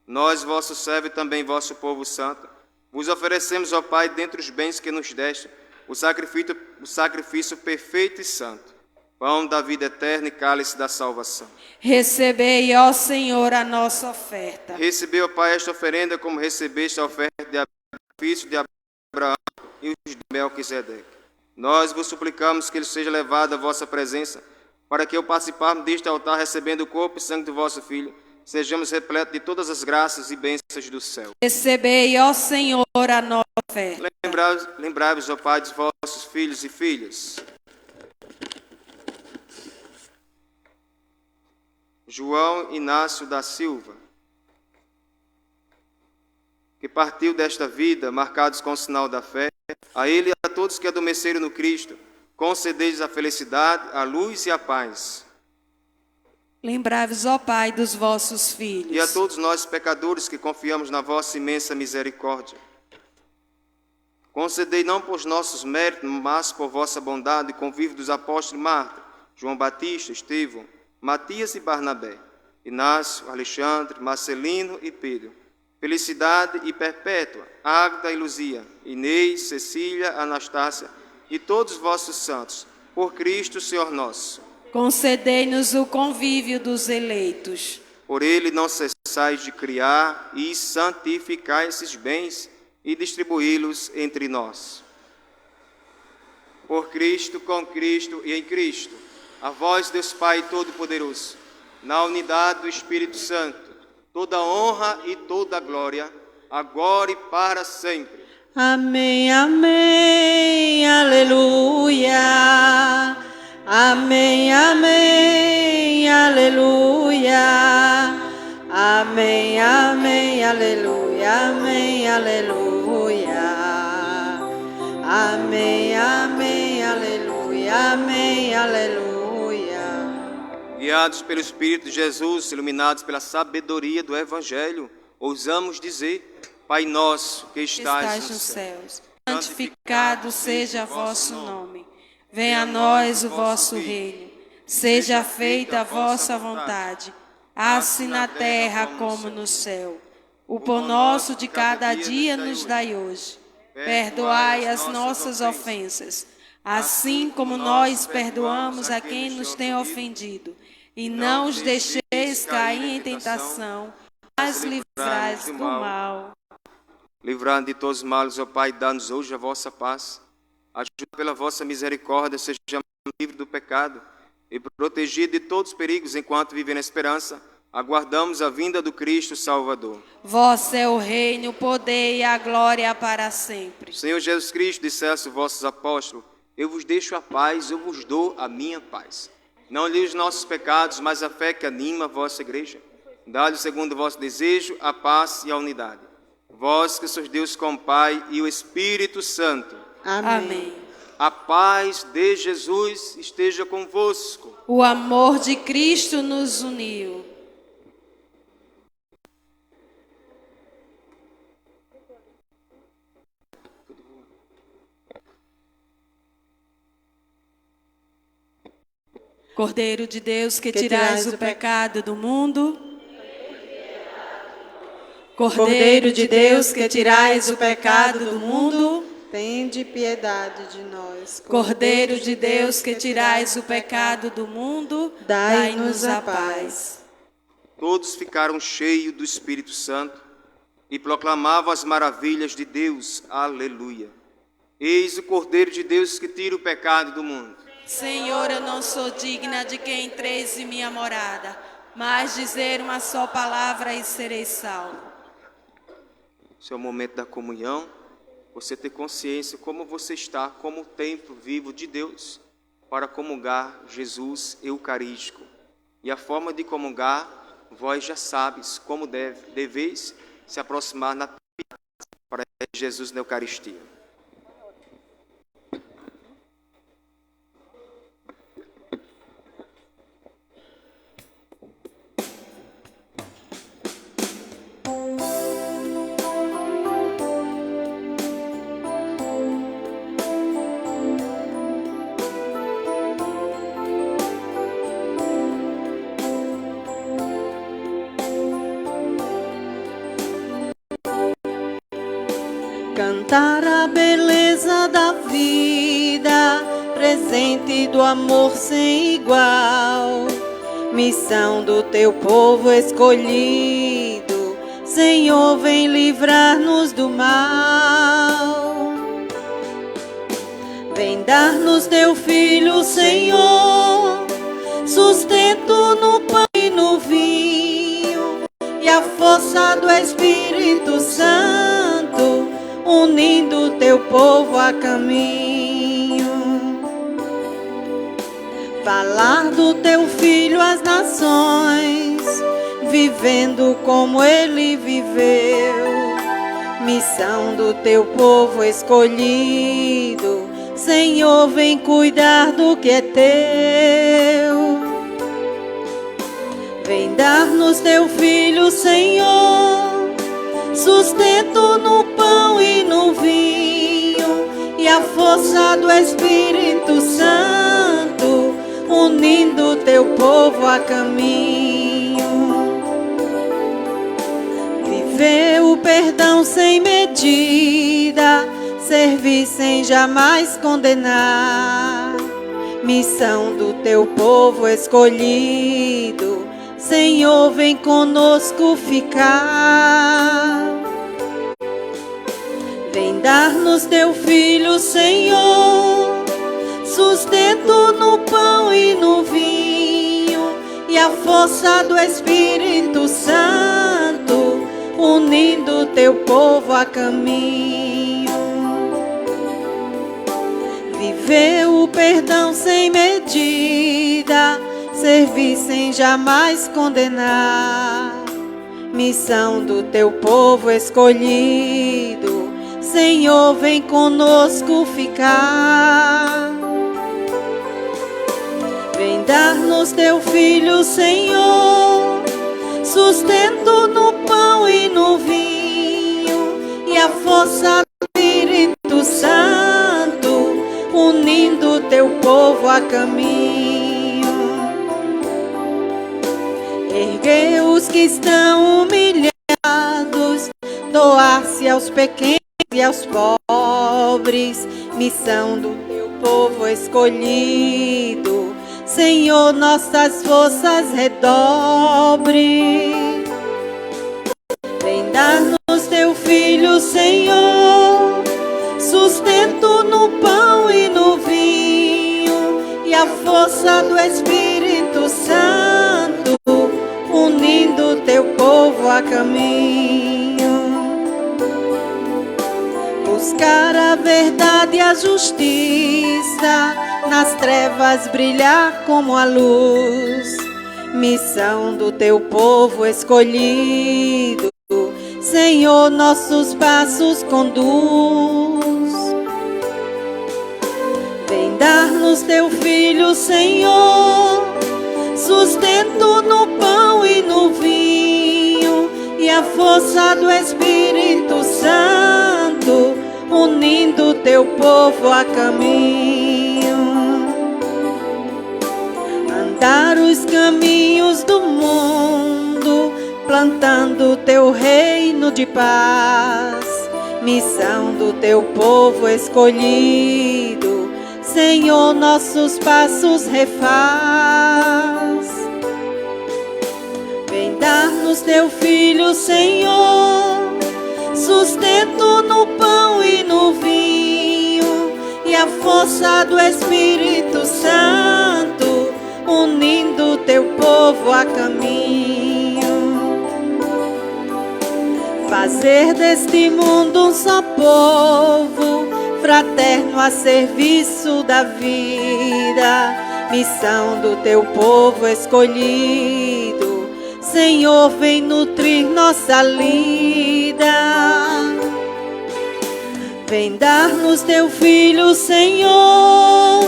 Nós, vosso servo e também vosso povo santo, vos oferecemos, ó Pai, dentre os bens que nos deste, o sacrifício perfeito e santo, pão da vida eterna e cálice da salvação. Recebei, ó Senhor, a nossa oferta. Recebei, ó Pai, esta oferenda como recebeste a oferta de sacrifício de Abraão e os de Melquisedeque. Nós vos suplicamos que ele seja levado à vossa presença, para que, ao participarmos deste altar, recebendo o corpo e sangue do vosso Filho, sejamos repletos de todas as graças e bênçãos do céu. Recebei, ó Senhor, a nossa oferta. Lembrai-vos, ó Pai, dos vossos filhos e filhas. João Inácio da Silva, que partiu desta vida, marcados com o sinal da fé, a ele e a todos que adormeceram no Cristo, concedei-lhes a felicidade, a luz e a paz. Lembrai-vos, ó Pai, dos vossos filhos. E a todos nós, pecadores, que confiamos na vossa imensa misericórdia, concedei não por nossos méritos, mas por vossa bondade, o convívio dos apóstolos Marta, João Batista, Estevão, Matias e Barnabé, Inácio, Alexandre, Marcelino e Pedro, Felicidade e Perpétua, Ágata e Luzia, Inês, Cecília, Anastácia e todos os vossos santos, por Cristo, Senhor nosso. Concedei-nos o convívio dos eleitos. Por ele não cessais de criar e santificar esses bens e distribuí-los entre nós. Por Cristo, com Cristo e em Cristo, a vós, Deus Pai Todo-Poderoso, na unidade do Espírito Santo, toda honra e toda glória, agora e para sempre. Amém, amém, aleluia. Amém, amém, aleluia. Amém, amém, aleluia. Amém, aleluia. Amém, amém, aleluia. Amém, aleluia. Guiados pelo Espírito de Jesus, iluminados pela sabedoria do Evangelho, ousamos dizer: Pai nosso que estais nos céus, santificado seja vosso nome. Venha a nós o vosso reino. Seja feita a vossa vontade, assim na terra como no céu. O pão nosso de cada dia nos dai hoje. Perdoai as nossas ofensas, assim como nós perdoamos a quem nos tem ofendido. E não os deixeis cair em tentação, mas livrai-nos do mal. Livrar-nos de todos os males, ó Pai, dá-nos hoje a vossa paz. Ajuda pela vossa misericórdia, sejamos livres do pecado e protegidos de todos os perigos enquanto vivemos na esperança. Aguardamos a vinda do Cristo Salvador. Vosso é o reino, o poder e a glória para sempre. Senhor Jesus Cristo, disseste aos vossos apóstolos: eu vos deixo a paz, eu vos dou a minha paz. Não lhe os nossos pecados, mas a fé que anima a vossa igreja. Dá-lhe, segundo o vosso desejo, a paz e a unidade. Vós que sois Deus com o Pai e o Espírito Santo. Amém. A paz de Jesus esteja convosco. O amor de Cristo nos uniu. Cordeiro de Deus, que tirais o pecado do mundo. Cordeiro de Deus, que tirais o pecado do mundo. tende piedade de nós. Cordeiro de Deus, que tirais o pecado do mundo, dai-nos a paz. Todos ficaram cheios do Espírito Santo e proclamavam as maravilhas de Deus. Aleluia. Eis o Cordeiro de Deus que tira o pecado do mundo. Senhor, eu não sou digna de que entreis em minha morada, mas dizer uma só palavra e serei salvo. Esse é o momento da comunhão. Você ter consciência como você está, como o templo vivo de Deus, para comungar Jesus eucarístico. E a forma de comungar, vós já sabes como deveis se aproximar na para Jesus na Eucaristia. Cantar a beleza da vida, presente do amor sem igual, missão do teu povo escolhido, Senhor, vem livrar-nos do mal. Vem dar-nos teu Filho, Senhor, sustento no pão e no vinho, e a força do Espírito Santo, unindo teu povo a caminho. Falar do teu Filho às nações, vivendo como ele viveu. Missão do teu povo escolhido, Senhor, vem cuidar do que é teu. Vem dar-nos teu Filho, Senhor, sustento no pão e no vinho, e a força do Espírito Santo, unindo teu povo a caminho. Viver o perdão sem medida, servir sem jamais condenar. Missão do teu povo escolhido, Senhor, vem conosco ficar. Vem dar-nos teu Filho, Senhor, sustento no pão e no vinho, e a força do Espírito Santo, unindo teu povo a caminho. Viver o perdão sem medida, servir sem jamais condenar. Missão do teu povo escolhido, Senhor, vem conosco ficar. Vem dar-nos teu Filho, Senhor, sustento no pão e no vinho, e a força do Espírito Santo, unindo teu povo a caminho. Erguer os que estão humilhados, doar-se aos pequenos e aos pobres, missão do teu povo escolhido, Senhor, nossas forças redobre. Vem dar-nos teu Filho, Senhor, Senhor, sustento no pão e no vinho, e a força do Espírito Santo, unindo teu povo a caminho. Buscar a verdade e a justiça, nas trevas brilhar como a luz. Missão do teu povo escolhido, Senhor, nossos passos conduz. Vem dar-nos teu Filho, Senhor, sustento no pão e no vinho, e a força do Espírito Santo, unindo teu povo a caminho. Andar os caminhos do mundo, plantando teu reino de paz. Missão do teu povo escolhido, Senhor, nossos passos refaz. Vem dar-nos teu Filho, Senhor, sustento no pão e no vinho, e a força do Espírito Santo, unindo teu povo a caminho. Fazer deste mundo um só povo, fraterno a serviço da vida. Missão do teu povo escolhido, Senhor, vem nutrir nossa lida. Vem dar-nos teu Filho, Senhor,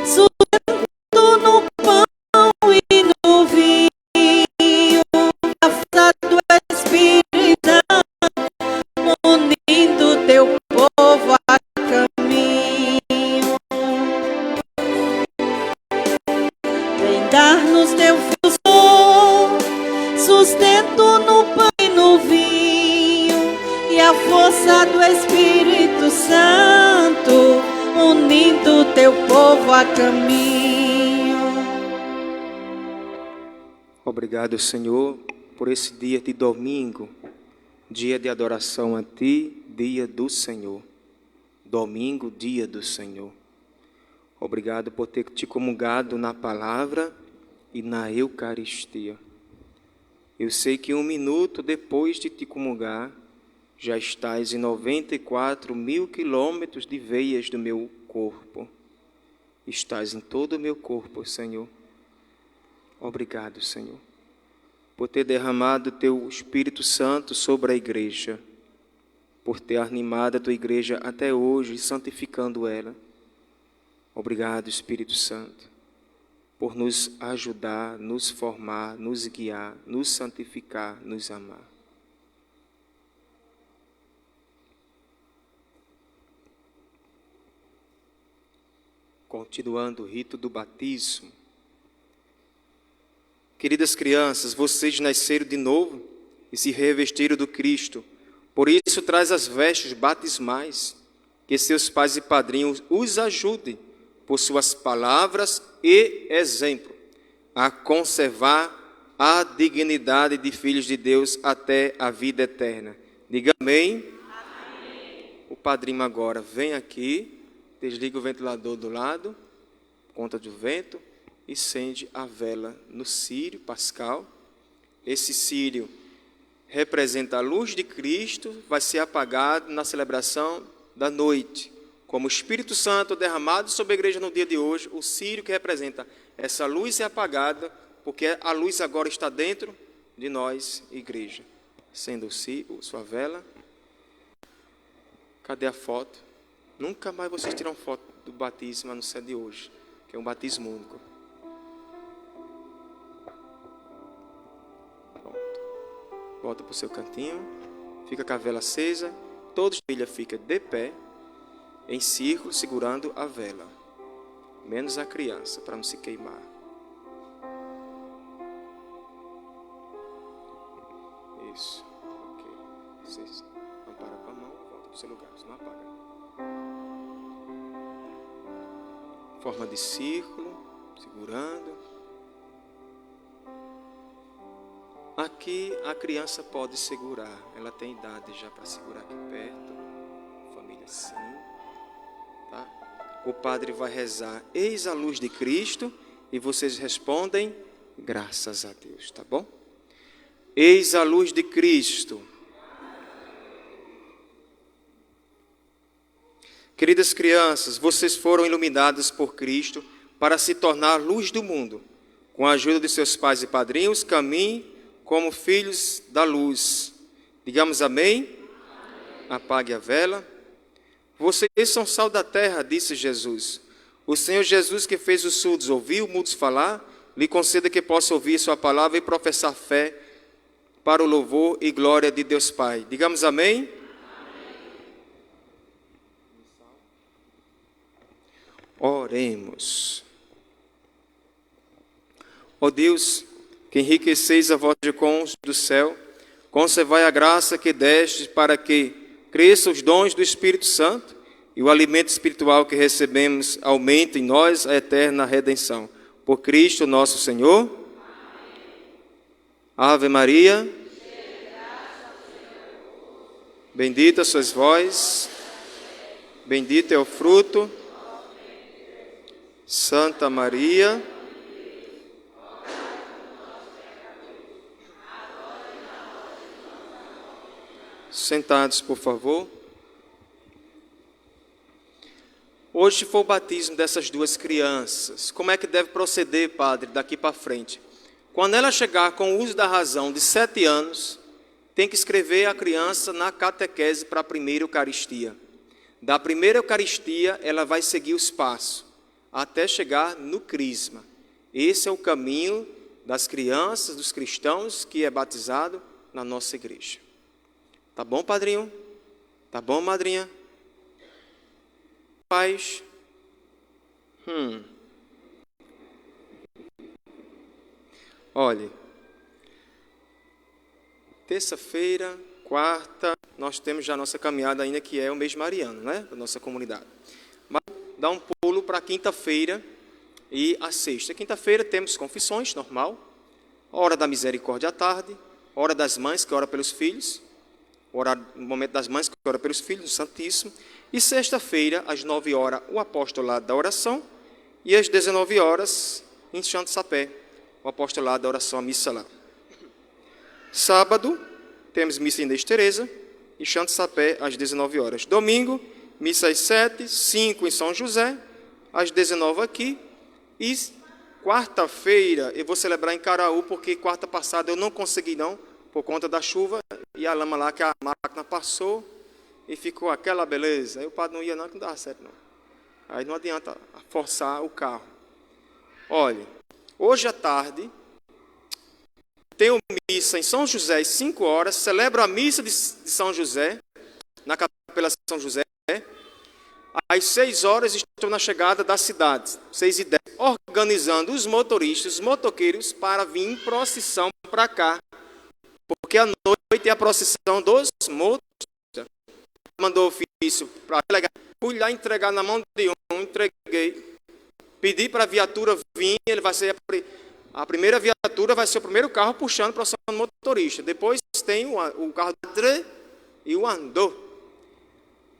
sustento no pão e no vinho, a força do Espírito Santo, unindo teu povo a caminho. Vem dar-nos teu Filho, Senhor, sustento no pão e no vinho, e a força do Espírito Santo, unindo teu povo a caminho. Obrigado, Senhor, por esse dia de domingo, dia de adoração a Ti, dia do Senhor. Domingo, dia do Senhor. Obrigado por ter te comungado na palavra e na Eucaristia. Eu sei que 1 minuto depois de te comungar, já estás em 94 mil quilômetros de veias do meu corpo. Estás em todo o meu corpo, Senhor. Obrigado, Senhor, por ter derramado teu Espírito Santo sobre a igreja, por ter animado a tua igreja até hoje, santificando ela. Obrigado, Espírito Santo, por nos ajudar, nos formar, nos guiar, nos santificar, nos amar. Continuando o rito do batismo. Queridas crianças, vocês nasceram de novo e se revestiram do Cristo. Por isso, traz as vestes batismais, que seus pais e padrinhos os ajudem, por suas palavras e exemplo, a conservar a dignidade de filhos de Deus até a vida eterna. Diga amém. Amém. O padrinho agora vem aqui, desliga o ventilador do lado, conta do vento, e acende a vela no círio pascal. Esse círio representa a luz de Cristo, vai ser apagado na celebração da noite. Como o Espírito Santo derramado sobre a igreja no dia de hoje, o círio que representa essa luz é apagada, porque a luz agora está dentro de nós, igreja. Acenda sua vela. Cadê a foto? Nunca mais vocês tiram foto do batismo, a não ser de hoje, que é um batismo único. Volta para o seu cantinho, fica com a vela acesa, todos a família fica de pé, em círculo, segurando a vela, menos a criança, para não se queimar. Isso, ok. Vocês amparam com a mão, volta para o seu lugar, você não apaga. Forma de círculo, segurando. Aqui a criança pode segurar, ela tem idade já para segurar aqui perto, família sim, tá? O padre vai rezar, eis a luz de Cristo, e vocês respondem, graças a Deus, tá bom? Eis a luz de Cristo. Queridas crianças, vocês foram iluminadas por Cristo para se tornar luz do mundo. Com a ajuda de seus pais e padrinhos, caminhem como filhos da luz. Digamos amém? Apague a vela. Vocês são sal da terra, disse Jesus. O Senhor Jesus, que fez os surdos ouvir, os mudos falar, lhe conceda que possa ouvir sua palavra e professar fé para o louvor e glória de Deus Pai. Digamos amém? Oremos. Ó Deus, que enriqueceis a voz de cônjuge do céu, conservai a graça que deste para que cresçam os dons do Espírito Santo e o alimento espiritual que recebemos aumente em nós a eterna redenção. Por Cristo nosso Senhor. Ave Maria. Bendita sois vós, bendito é o fruto. Santa Maria, sentados, por favor. Hoje foi o batismo dessas duas crianças. Como é que deve proceder, padre, daqui para frente? Quando ela chegar com o uso da razão de 7 anos, tem que escrever a criança na catequese para a primeira Eucaristia. Da primeira Eucaristia, ela vai seguir os passos, até chegar no crisma. Esse é o caminho das crianças, dos cristãos, que é batizado na nossa igreja. Tá bom, padrinho? Tá bom, madrinha? Paz. Olhe, terça-feira, quarta, nós temos já a nossa caminhada ainda, que é o mês mariano, né? Da nossa comunidade. Mas dá um pulo para quinta-feira e a sexta. Quinta-feira temos confissões, normal. Hora da misericórdia à tarde. Hora das mães, que ora pelos filhos. O momento das mães, que ora pelos filhos, no Santíssimo. E sexta-feira, às 9 horas, o apostolado da oração. E às 19 horas, em Santo Sapé, o apostolado da oração, a missa lá. Sábado, temos missa em Inês Teresa e Santo Sapé, às 19 horas. Domingo, missa às 7, 5 em São José, às 19 aqui. E quarta-feira eu vou celebrar em Caraú, porque quarta passada eu não consegui não, por conta da chuva, e a lama lá que a máquina passou, e ficou aquela beleza. Aí o padre não ia não, que não dava certo não. Aí não adianta forçar o carro. Olha, hoje à tarde, tenho missa em São José às 5 horas, celebro a missa de São José, na Capela São José. Às 6 horas estou na chegada da cidade, 6h10, organizando os motoristas, os motoqueiros, para vir em procissão para cá. Porque à noite é a procissão dos motoristas. Mandou ofício para delegar, fui lá entregar na mão de um, entreguei, pedi para a viatura vir, ele vai ser a primeira viatura, vai ser o primeiro carro puxando a procissão do motorista. Depois tem o carro do André e o Andor.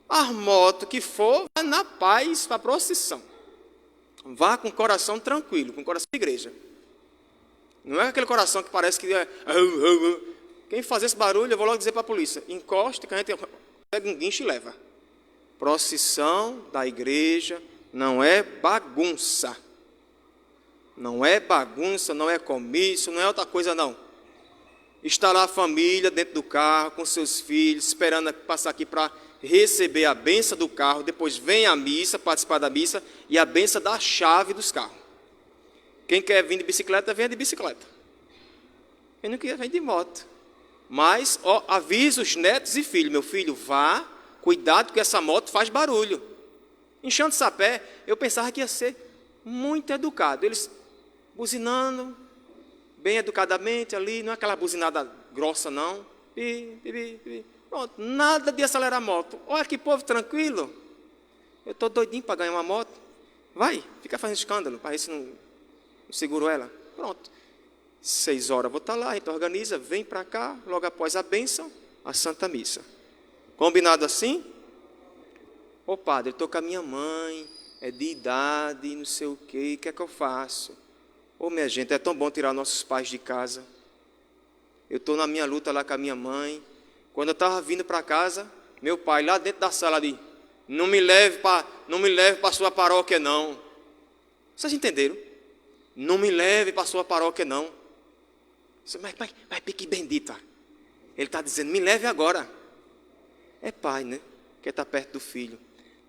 A moto que for, vá na paz para a procissão. Vá com o coração tranquilo, com o coração de igreja. Não é aquele coração que parece que é... Quem fazer esse barulho, eu vou logo dizer para a polícia. Encoste, que a gente pega um guincho e leva. Procissão da igreja não é bagunça. Não é bagunça, não é comício, não é outra coisa não. Está lá a família dentro do carro, com seus filhos, esperando passar aqui para receber a benção do carro, depois vem a missa, participar da missa, e a benção da chave dos carros. Quem quer vir de bicicleta, venha de bicicleta. Quem não quer, vem de moto. Mas, avisa os netos e filhos, meu filho, vá, cuidado que essa moto faz barulho. Em Santo Sapé, eu pensava que ia ser muito educado. Eles buzinando, bem educadamente ali, não é aquela buzinada grossa não. Pronto, nada de acelerar a moto. Olha que povo tranquilo. Eu estou doidinho para ganhar uma moto. Vai, fica fazendo escândalo, para ver se não seguro ela. Pronto. 6 horas vou estar lá, a gente organiza, vem para cá, logo após a bênção, a Santa Missa. Combinado assim? Ô padre, eu estou com a minha mãe, é de idade, não sei o quê, o que é que eu faço? Ô minha gente, é tão bom tirar nossos pais de casa. Eu estou na minha luta lá com a minha mãe. Quando eu estava vindo para casa, meu pai lá dentro da sala ali, não me leve para a sua paróquia não. Vocês entenderam? Não me leve para a sua paróquia não. Mas que bendita. Ele está dizendo, me leve agora. É pai, né? Que está perto do filho.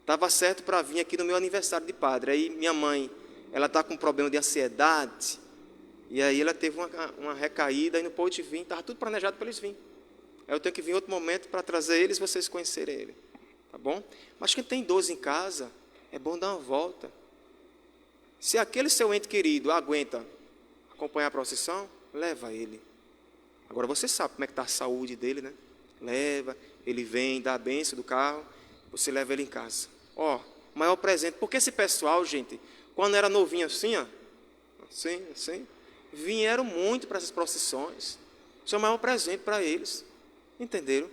Estava certo para vir aqui no meu aniversário de padre. Aí minha mãe, ela está com um problema de ansiedade. E aí ela teve uma recaída e não pôde vir. Estava tudo planejado para eles virem. Aí eu tenho que vir em outro momento para trazer eles e vocês conhecerem ele. Tá bom? Mas quem tem idoso em casa, é bom dar uma volta. Se aquele seu ente querido aguenta acompanhar a procissão, leva ele. Agora você sabe como é que está a saúde dele, né? Leva, ele vem, dá a benção do carro, você leva ele em casa. Ó, maior presente. Porque esse pessoal, gente, quando era novinho assim, ó, assim, vieram muito para essas procissões. Isso é o maior presente para eles. Entenderam?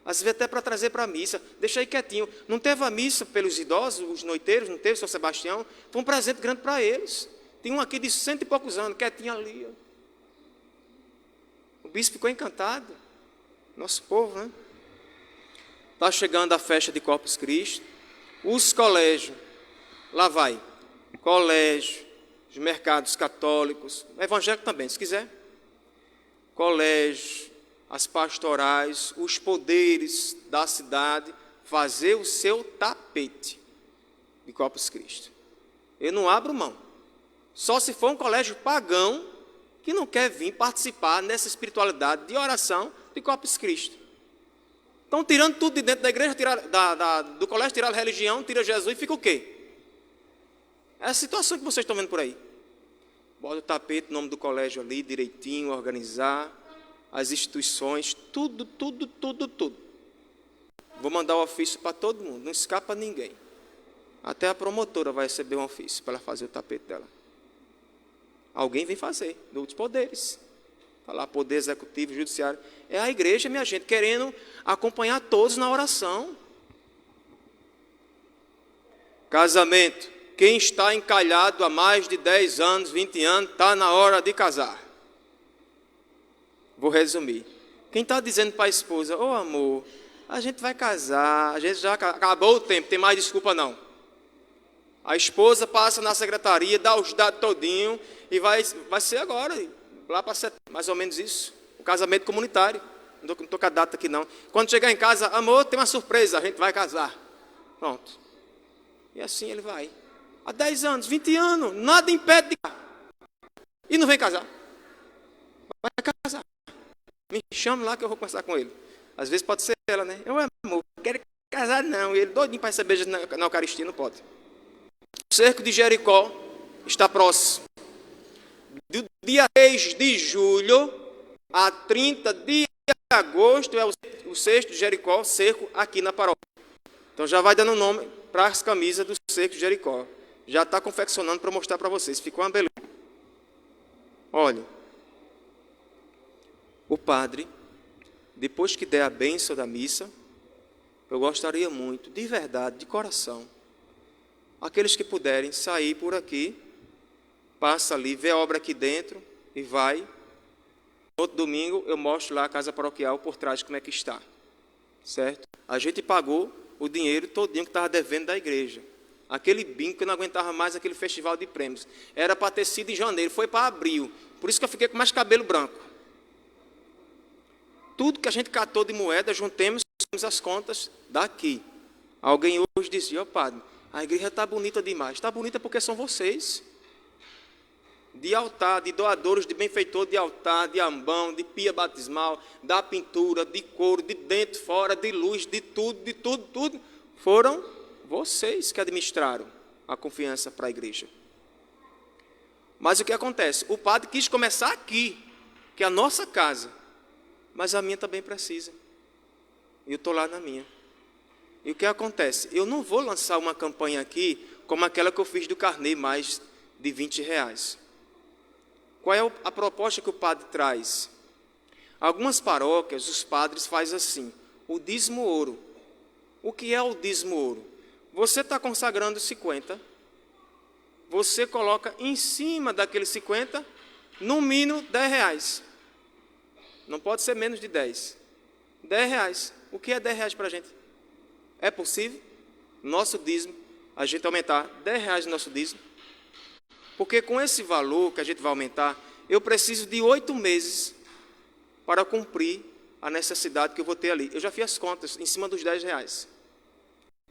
Às vezes até para trazer para a missa. Deixa aí quietinho. Não teve a missa pelos idosos, os noiteiros, não teve, São Sebastião. Foi um presente grande para eles. Tem um aqui de 100 e poucos anos, quietinho ali. Ó. O bispo ficou encantado. Nosso povo, né? Está chegando a festa de Corpus Christi. Os colégios, lá vai. Colégio, os mercados católicos, evangélico também, se quiser. Colégio, as pastorais, os poderes da cidade, fazer o seu tapete de Corpus Christi. Eu não abro mão. Só se for um colégio pagão que não quer vir participar nessa espiritualidade de oração de Corpus Christi. Estão tirando tudo de dentro da igreja, do colégio, tiraram a religião, tira Jesus e fica o quê? É a situação que vocês estão vendo por aí. Bota o tapete, o nome do colégio ali, direitinho, organizar, as instituições, tudo. Vou mandar o ofício para todo mundo, não escapa ninguém. Até a promotora vai receber um ofício para ela fazer o tapete dela. Alguém vem fazer, de outros poderes. Falar poder executivo, judiciário. É a igreja, minha gente, querendo acompanhar todos na oração. Casamento. Quem está encalhado há mais de 10 anos, 20 anos, está na hora de casar. Vou resumir. Quem está dizendo para a esposa, ô amor, a gente vai casar, a gente já acabou o tempo, tem mais desculpa não. A esposa passa na secretaria, dá os dados todinho e vai ser agora, lá para setembro, mais ou menos isso. O casamento comunitário. Não estou com a data aqui não. Quando chegar em casa, amor, tem uma surpresa, a gente vai casar. Pronto. E assim ele vai. Há 10 anos, 20 anos, nada impede de casar. E não vem casar. Vai casar. Me chama lá que eu vou conversar com ele. Às vezes pode ser ela, né? Eu, amor, não quero casar não. E ele doidinho para receber na Eucaristia, não pode. O cerco de Jericó está próximo. Do dia 3 de julho a 30 de agosto é o cerco de Jericó, cerco aqui na paróquia. Então já vai dando nome para as camisas do cerco de Jericó. Já está confeccionando para mostrar para vocês. Ficou uma beleza. Olha, o padre, depois que der a bênção da missa, eu gostaria muito, de verdade, de coração, aqueles que puderem sair por aqui, passa ali, vê a obra aqui dentro e vai. No outro domingo eu mostro lá a casa paroquial por trás como é que está. Certo? A gente pagou o dinheiro todinho que estava devendo da igreja. Aquele bingo que eu não aguentava mais, aquele festival de prêmios. Era para ter sido em janeiro, foi para abril. Por isso que eu fiquei com mais cabelo branco. Tudo que a gente catou de moeda, juntemos as contas daqui. Alguém hoje disse, ó padre, a igreja está bonita demais. Está bonita porque são vocês. De altar, de doadores, de benfeitor de altar, de ambão, de pia batismal, da pintura, de couro, de dentro, fora, de luz, de tudo. Foram vocês que administraram a confiança para a igreja. Mas o que acontece? O padre quis começar aqui, que é a nossa casa. Mas a minha também precisa. E eu estou lá na minha. E o que acontece? Eu não vou lançar uma campanha aqui como aquela que eu fiz do carnê, mais de R$20. Qual é a proposta que o padre traz? Algumas paróquias, os padres fazem assim, o dízimo ouro. O que é o dízimo ouro? Você está consagrando 50, você coloca em cima daqueles 50, no mínimo 10 reais. Não pode ser menos de 10. 10 reais. O que é 10 reais para a gente? É possível? Nosso dízimo, a gente aumentar 10 reais no nosso dízimo? Porque com esse valor que a gente vai aumentar, eu preciso de 8 meses para cumprir a necessidade que eu vou ter ali. Eu já fiz as contas em cima dos 10 reais.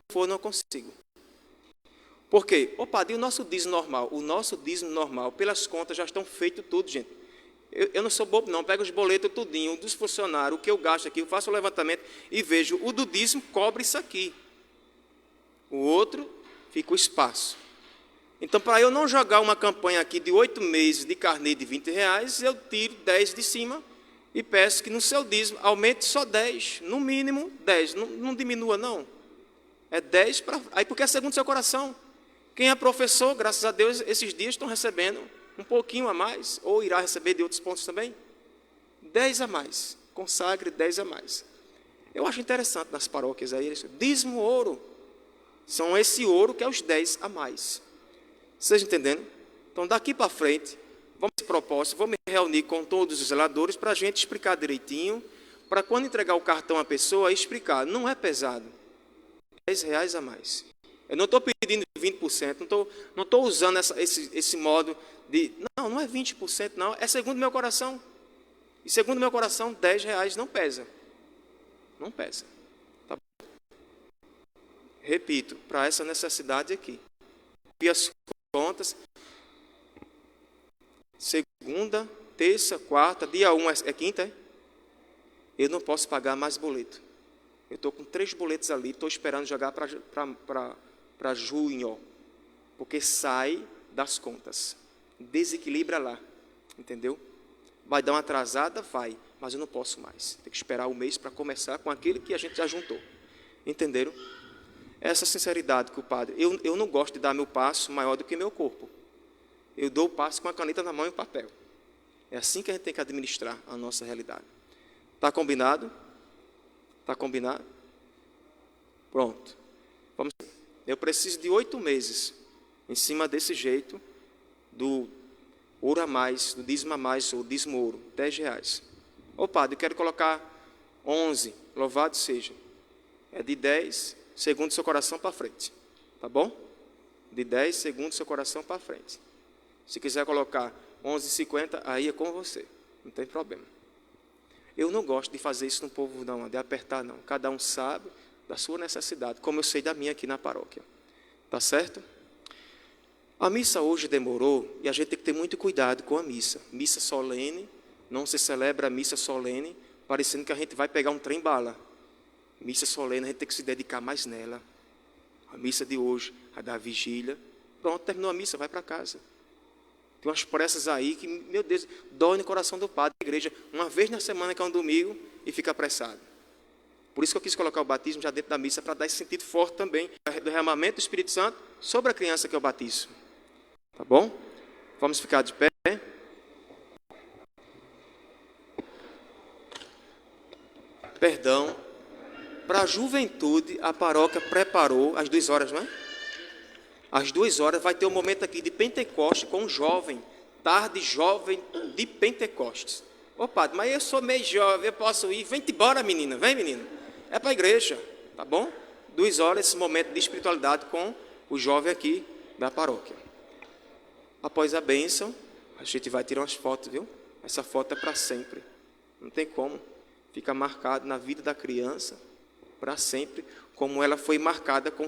Se for, não consigo. Por quê? Opa, e o nosso dízimo normal? O nosso dízimo normal, pelas contas, já estão feito tudo, gente. Eu não sou bobo, não. Pego os boletos tudinho, dos funcionários, o que eu gasto aqui, eu faço o levantamento e vejo, o do dízimo cobre isso aqui. O outro fica o espaço. Então, para eu não jogar uma campanha aqui de 8 meses de carnê de 20 reais, eu tiro 10 de cima e peço que no seu dízimo aumente só 10, no mínimo 10, não diminua não. É 10, aí porque é segundo o seu coração. Quem é professor, graças a Deus, esses dias estão recebendo um pouquinho a mais, ou irá receber de outros pontos também. 10 a mais, consagre 10 a mais. Eu acho interessante nas paróquias aí, dízimo ouro, são esse ouro que é os 10 a mais. Vocês entendendo? Então, daqui para frente, vamos ter propósito, vou me reunir com todos os zeladores para a gente explicar direitinho, para quando entregar o cartão à pessoa, explicar. Não é pesado. 10 reais a mais. Eu não estou pedindo 20%, não estou usando esse modo de... Não é 20%, não. É segundo meu coração. E segundo meu coração, 10 reais não pesa. Não pesa. Tá bom? Repito, para essa necessidade aqui. E as contas, segunda, terça, quarta, dia 1 é quinta, é? Eu não posso pagar mais boleto. Eu estou com 3 boletos ali, estou esperando jogar para junho, porque sai das contas, desequilibra lá, entendeu? Vai dar uma atrasada? Vai, mas eu não posso mais. Tem que esperar um mês para começar com aquele que a gente já juntou, entenderam? Essa sinceridade que o padre... Eu não gosto de dar meu passo maior do que meu corpo. Eu dou o passo com a caneta na mão e o papel. É assim que a gente tem que administrar a nossa realidade. Está combinado? Está combinado? Pronto. Vamos. Eu preciso de 8 meses em cima desse jeito do ouro a mais, do dízimo a mais, ou dízimo ouro, 10 reais. Ô padre, eu quero colocar 11, louvado seja. É de 10... segundo seu coração para frente, tá bom? De 10, segundo seu coração para frente. Se quiser colocar 11,50, aí é com você, não tem problema. Eu não gosto de fazer isso no povo não, de apertar não. Cada um sabe da sua necessidade, como eu sei da minha aqui na paróquia. Tá certo? A missa hoje demorou e a gente tem que ter muito cuidado com a missa. Missa solene, não se celebra a missa solene, parecendo que a gente vai pegar um trem-bala. Missa solene, a gente tem que se dedicar mais nela. A missa de hoje, a da vigília. Pronto, terminou a missa, vai para casa. Tem umas pressas aí que, meu Deus, dói no coração do padre da igreja, uma vez na semana, que é um domingo, e fica apressado. Por isso que eu quis colocar o batismo já dentro da missa, para dar esse sentido forte também, do derramamento do Espírito Santo sobre a criança que eu batizo. Tá bom? Vamos ficar de pé. Perdão. Para a juventude, a paróquia preparou, às 2 horas, não é? Às 2 horas vai ter um momento aqui de Pentecoste com um jovem, tarde jovem de Pentecostes. Ô padre, mas eu sou meio jovem, eu posso ir? Vem embora, menina, vem menina. É para a igreja, tá bom? 2 horas, esse momento de espiritualidade com o jovem aqui da paróquia. Após a bênção, a gente vai tirar umas fotos, viu? Essa foto é para sempre, não tem como. Fica marcado na vida da criança, para sempre, como ela foi marcada com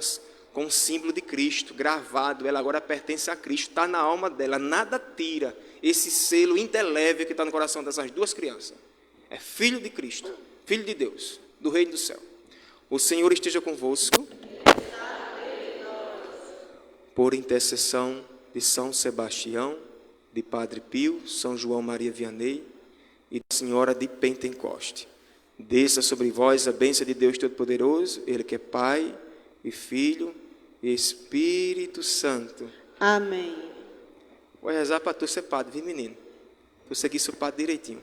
o símbolo de Cristo, gravado, ela agora pertence a Cristo, está na alma dela, nada tira esse selo indelével que está no coração dessas 2 crianças. É filho de Cristo, filho de Deus, do reino do céu. O Senhor esteja convosco. Por intercessão de São Sebastião, de Padre Pio, São João Maria Vianney e da Senhora de Pentecoste. Desça sobre vós a bênção de Deus Todo-Poderoso, Ele que é Pai e Filho e Espírito Santo. Amém. Vou rezar para tu ser padre, viu, menino? Vou seguir seu passo direitinho.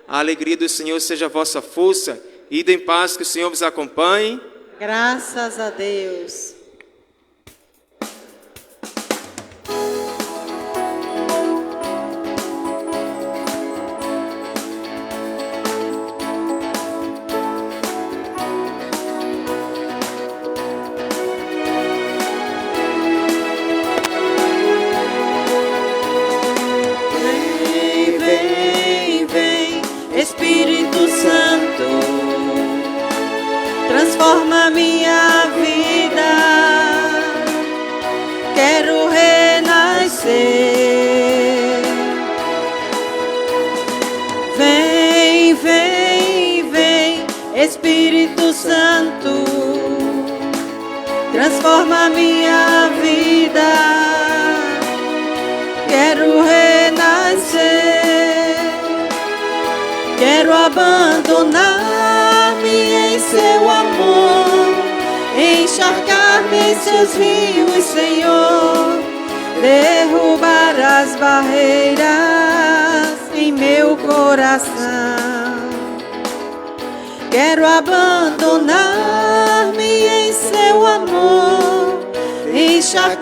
A alegria do Senhor seja a vossa força. Ide em paz, que o Senhor vos acompanhe. Graças a Deus. Espírito Santo, transforma minha vida. Quero renascer. Vem, vem, vem, Espírito Santo, transforma minha vida. Quero renascer. Quero abandonar-me em seu amor, encharcar-me em seus rios, Senhor, derrubar as barreiras em meu coração. Quero abandonar-me em seu amor, encharcar